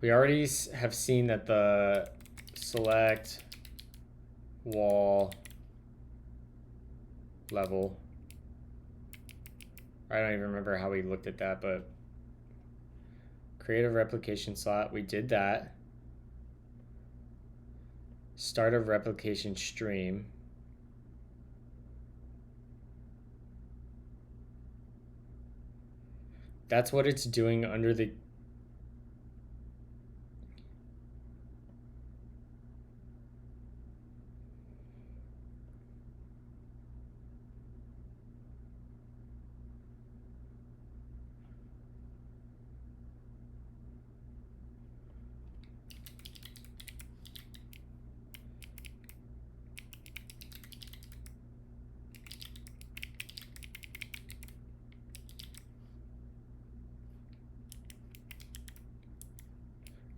We already have seen that the select wall level, I don't even remember how we looked at that, but create a replication slot, we did that. Start a replication stream. That's what it's doing under the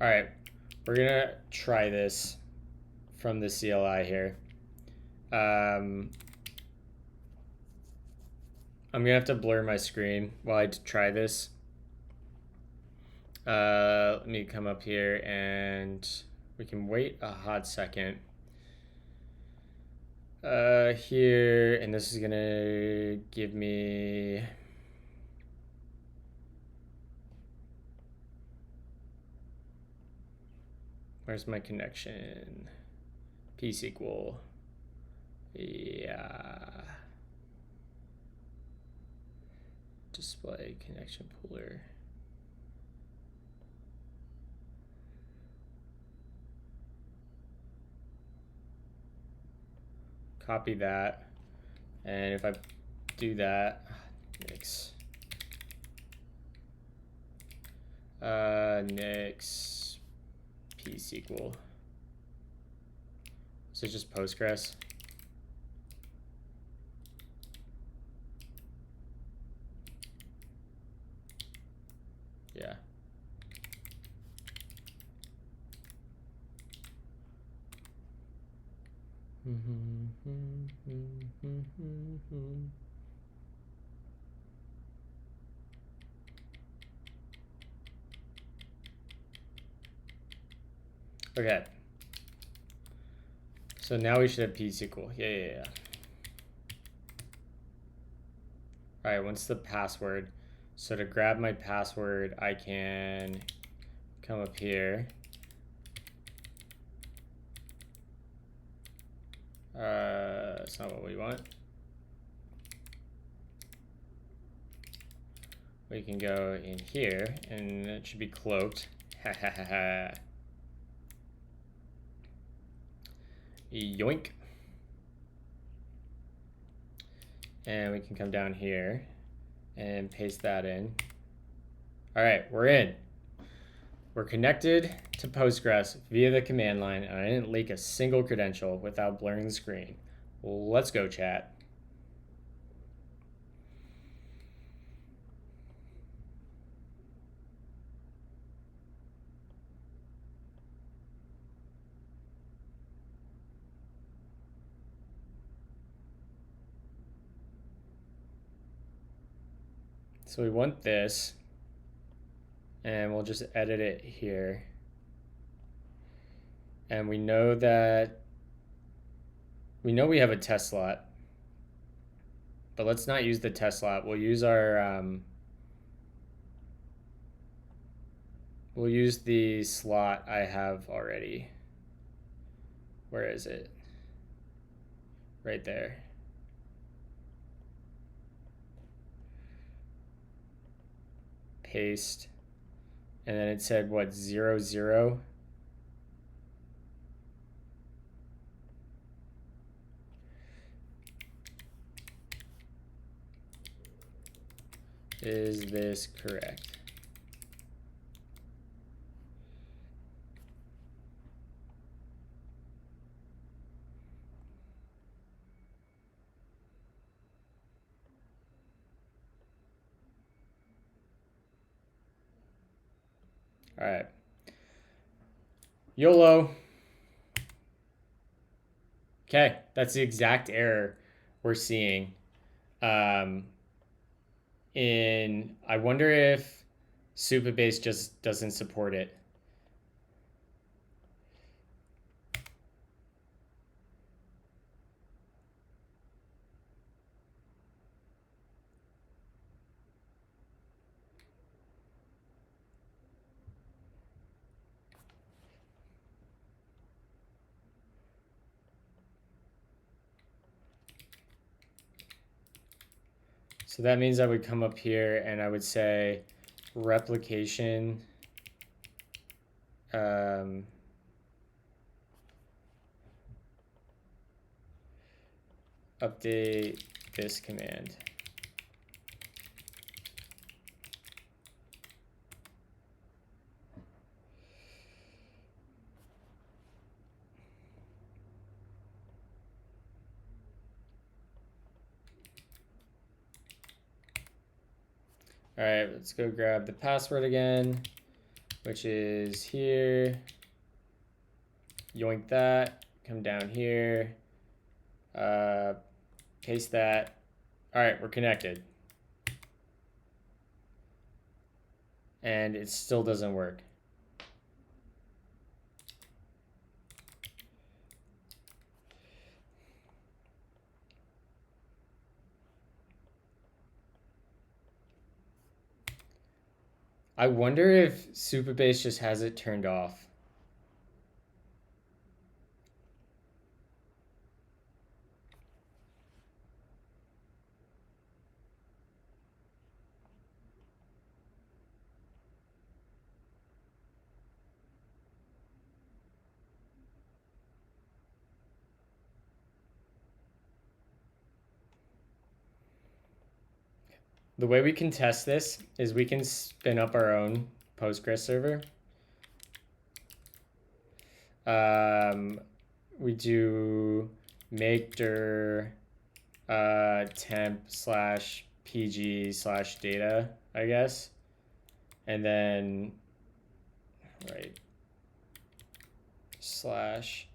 All right, we're gonna try this from the CLI here. I'm gonna have to blur my screen while I try this. Let me come up here and we can wait a hot second. Here, and this is gonna give me where's my connection? P-SQL. Yeah. Display connection pooler. Copy that. And if I do that, Nix. Nix P-SQL. Is it just Postgres? Yeah. Okay. So now we should have P-SQL. Yeah. All right, what's the password? So to grab my password, I can come up here. That's not what we want. We can go in here, and it should be cloaked. Yoink. And we can come down here and paste that in. All right, we're in. We're connected to Postgres via the command line, and I didn't leak a single credential without blurring the screen. Let's go, chat. So we want this, and we'll just edit it here. And we know that we have a test slot, but let's not use the test slot. We'll use our we'll use the slot I have already. Where is it? Right there. Paste. And then it said what, 0, 0? Is this correct? All right. YOLO. Okay, that's the exact error we're seeing. I wonder if Supabase just doesn't support it. So that means I would come up here and I would say replication update this command. All right, let's go grab the password again, which is here. Yoink that, come down here, paste that. All right, we're connected. And it still doesn't work. I wonder if Supabase just has it turned off. The way we can test this is we can spin up our own Postgres server. We do make dir temp slash pg slash data, I guess. And then, right, slash,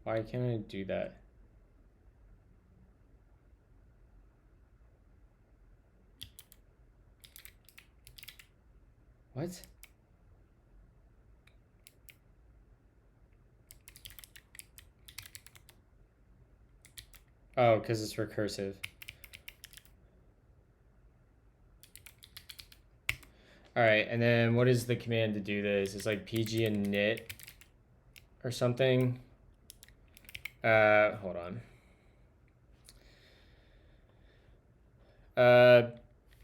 why can't I do that? What? Oh, because it's recursive. All right, and then what is the command to do this? It's like pg init or something. Hold on.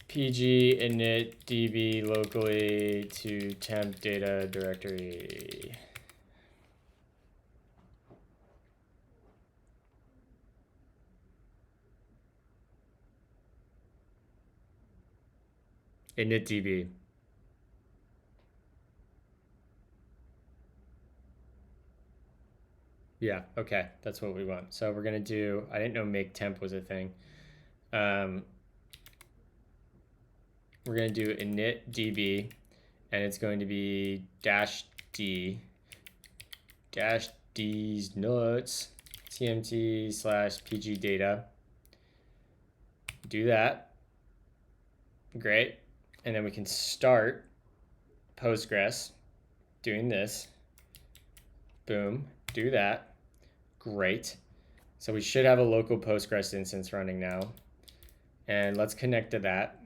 Pg init db locally to temp data directory. Init db. Yeah, okay, that's what we want. So we're gonna do, I didn't know make temp was a thing. We're gonna do init db, and it's going to be -d/d's nuts tmt/pg data. Do that. Great. And then we can start Postgres doing this. Boom, do that. Great. So we should have a local Postgres instance running now. And let's connect to that.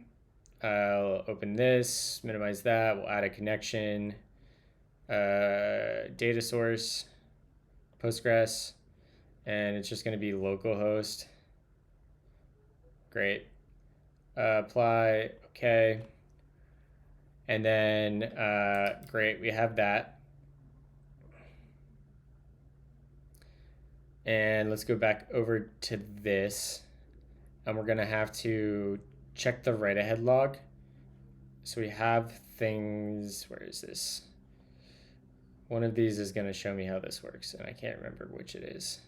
I'll open this, minimize that. We'll add a connection. Data source, Postgres, and it's just going to be localhost. Great. Apply, okay. And then, great, we have that. And let's go back over to this. And we're going to have to check the write ahead log. So we have things, where is this? One of these is going to show me how this works, and I can't remember which it is.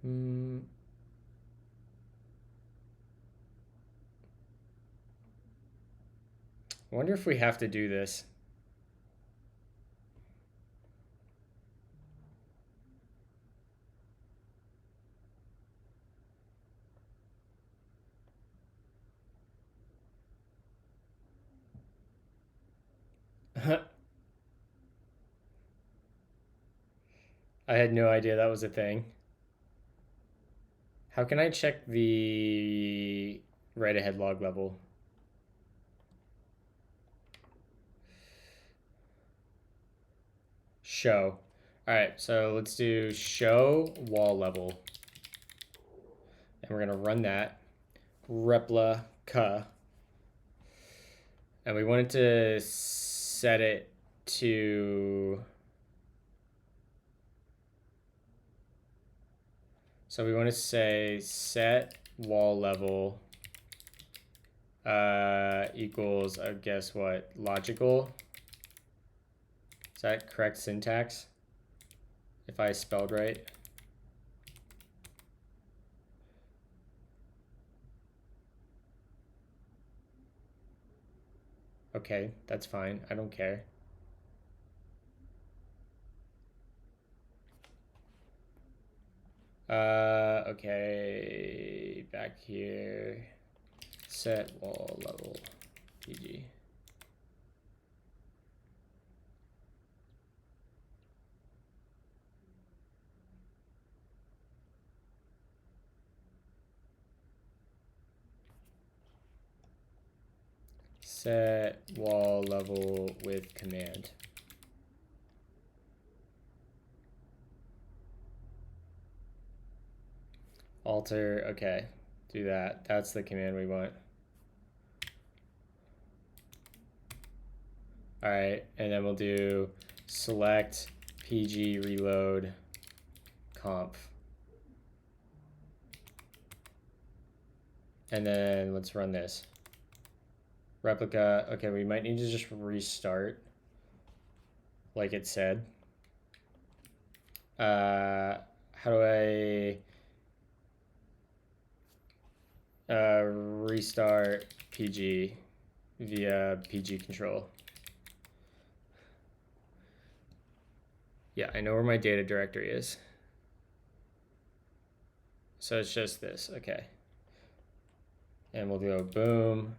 I wonder if we have to do this. I had no idea that was a thing. How can I check the write ahead log level? Show. All right, so let's do show wall level. And we're gonna run that. Replica. And we wanted to set it to, so we want to say set wall level equals, I guess what, logical. Is that correct syntax? If I spelled right. Okay, that's fine. I don't care. Okay, back here. Set wall level PG. Set wall level with command. Alter, okay, do that. That's the command we want. All right, and then we'll do select PG reload conf. And then let's run this. Replica, okay, we might need to just restart like it said. How do I restart PG via PG control? Yeah, I know where my data directory is. So it's just this, okay. And we'll go boom,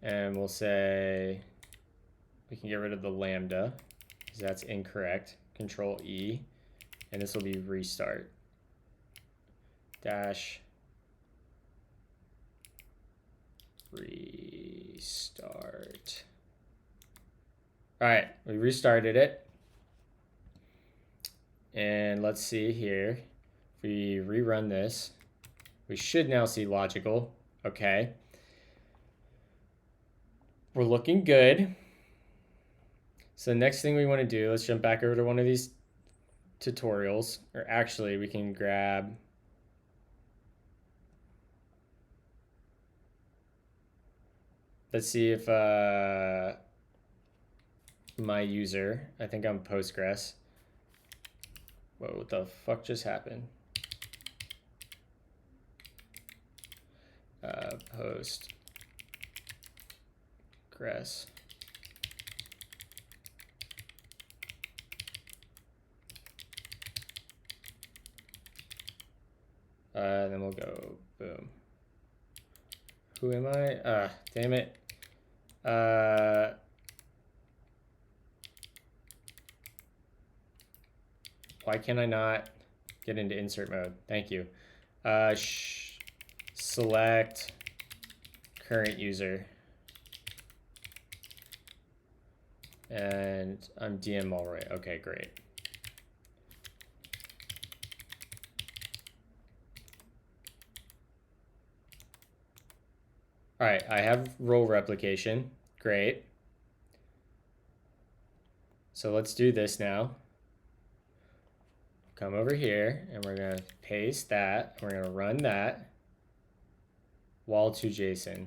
and we'll say, we can get rid of the lambda, because that's incorrect. Control E, and this will be restart. Dash restart. All right, we restarted it. And let's see here. If we rerun this, we should now see logical. Okay. We're looking good. So the next thing we want to do, let's jump back over to one of these tutorials. Or actually, we can grab... Let's see if my user, I think I'm Postgres. Whoa, what the fuck just happened? Postgres. Then we'll go boom. Who am I? Damn it. Why can I not get into insert mode? Thank you. Select current user. And I'm DM all right. Okay, great. All right, I have role replication. Great. So let's do this now. Come over here and we're gonna paste that. We're gonna run that. Wall to JSON.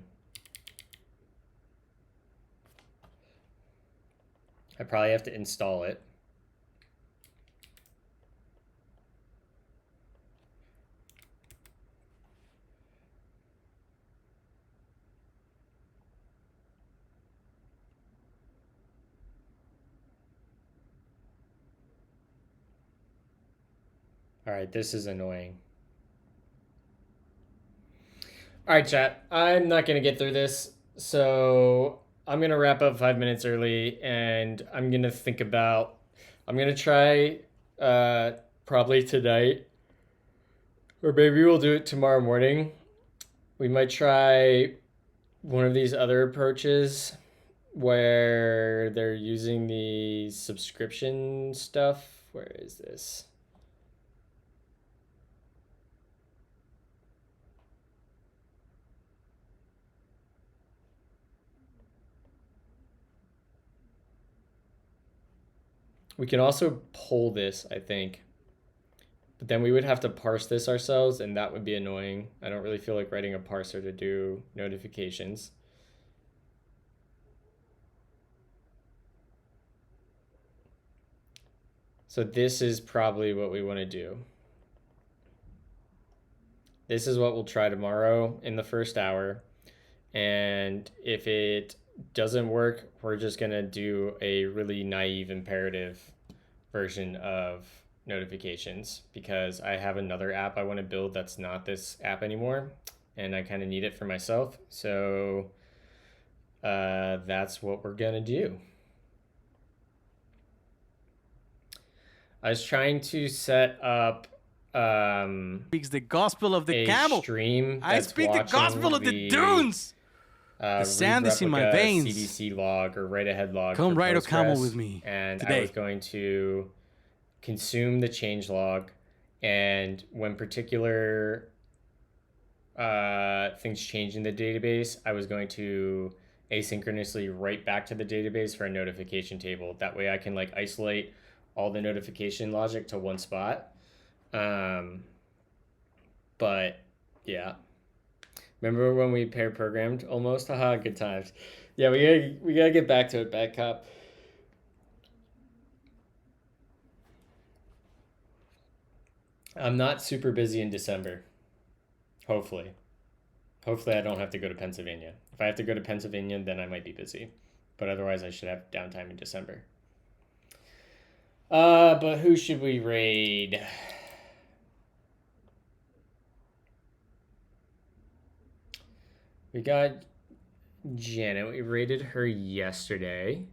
I probably have to install it. All right, this is annoying. All right, chat. I'm not going to get through this. So I'm going to wrap up 5 minutes early and I'm going to think about, I'm going to try probably tonight, or maybe we'll do it tomorrow morning. We might try one of these other approaches where they're using the subscription stuff. Where is this? We can also pull this, I think. But then we would have to parse this ourselves, and that would be annoying. I don't really feel like writing a parser to do notifications. So this is probably what we want to do. This is what we'll try tomorrow in the first hour. And if it doesn't work, we're just going to do a really naive imperative version of notifications, because I have another app I want to build that's not this app anymore, and I kind of need it for myself. So that's what we're going to do. I was trying to set up Speaks the gospel of the camel. stream. I speak the gospel of the dunes. The sand is in my veins. CDC log or write-ahead log. Come ride a camel Postgres, with me and today. I was going to consume the change log, and when particular things change in the database, I was going to asynchronously write back to the database for a notification table. That way I can like isolate all the notification logic to one spot. But yeah, remember when we pair programmed almost? Haha, good times. Yeah, we gotta get back to it, Bad Cop. I'm not super busy in December. Hopefully I don't have to go to Pennsylvania. If I have to go to Pennsylvania, then I might be busy, but otherwise I should have downtime in December. But who should we raid? We got Janet. We raided her yesterday.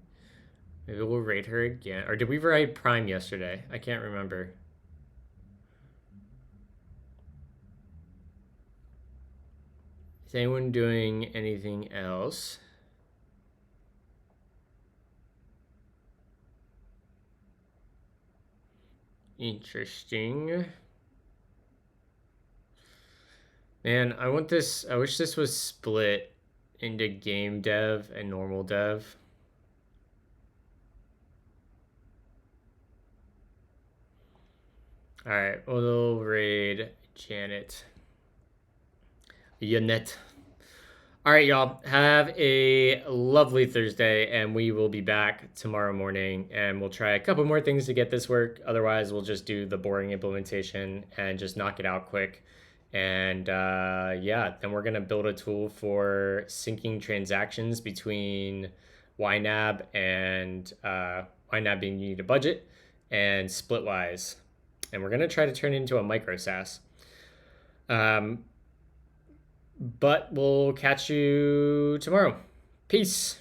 Maybe we'll raid her again. Or did we raid Prime yesterday? I can't remember. Is anyone doing anything else? Interesting. Man, I wish this was split into game dev and normal dev. All right, we'll raid Janet. Yanet. All right, y'all. Have a lovely Thursday, and we will be back tomorrow morning, and we'll try a couple more things to get this work. Otherwise, we'll just do the boring implementation and just knock it out quick. And yeah, then we're going to build a tool for syncing transactions between YNAB and YNAB being you need a budget, and Splitwise. And we're going to try to turn it into a micro SaaS. But we'll catch you tomorrow. Peace.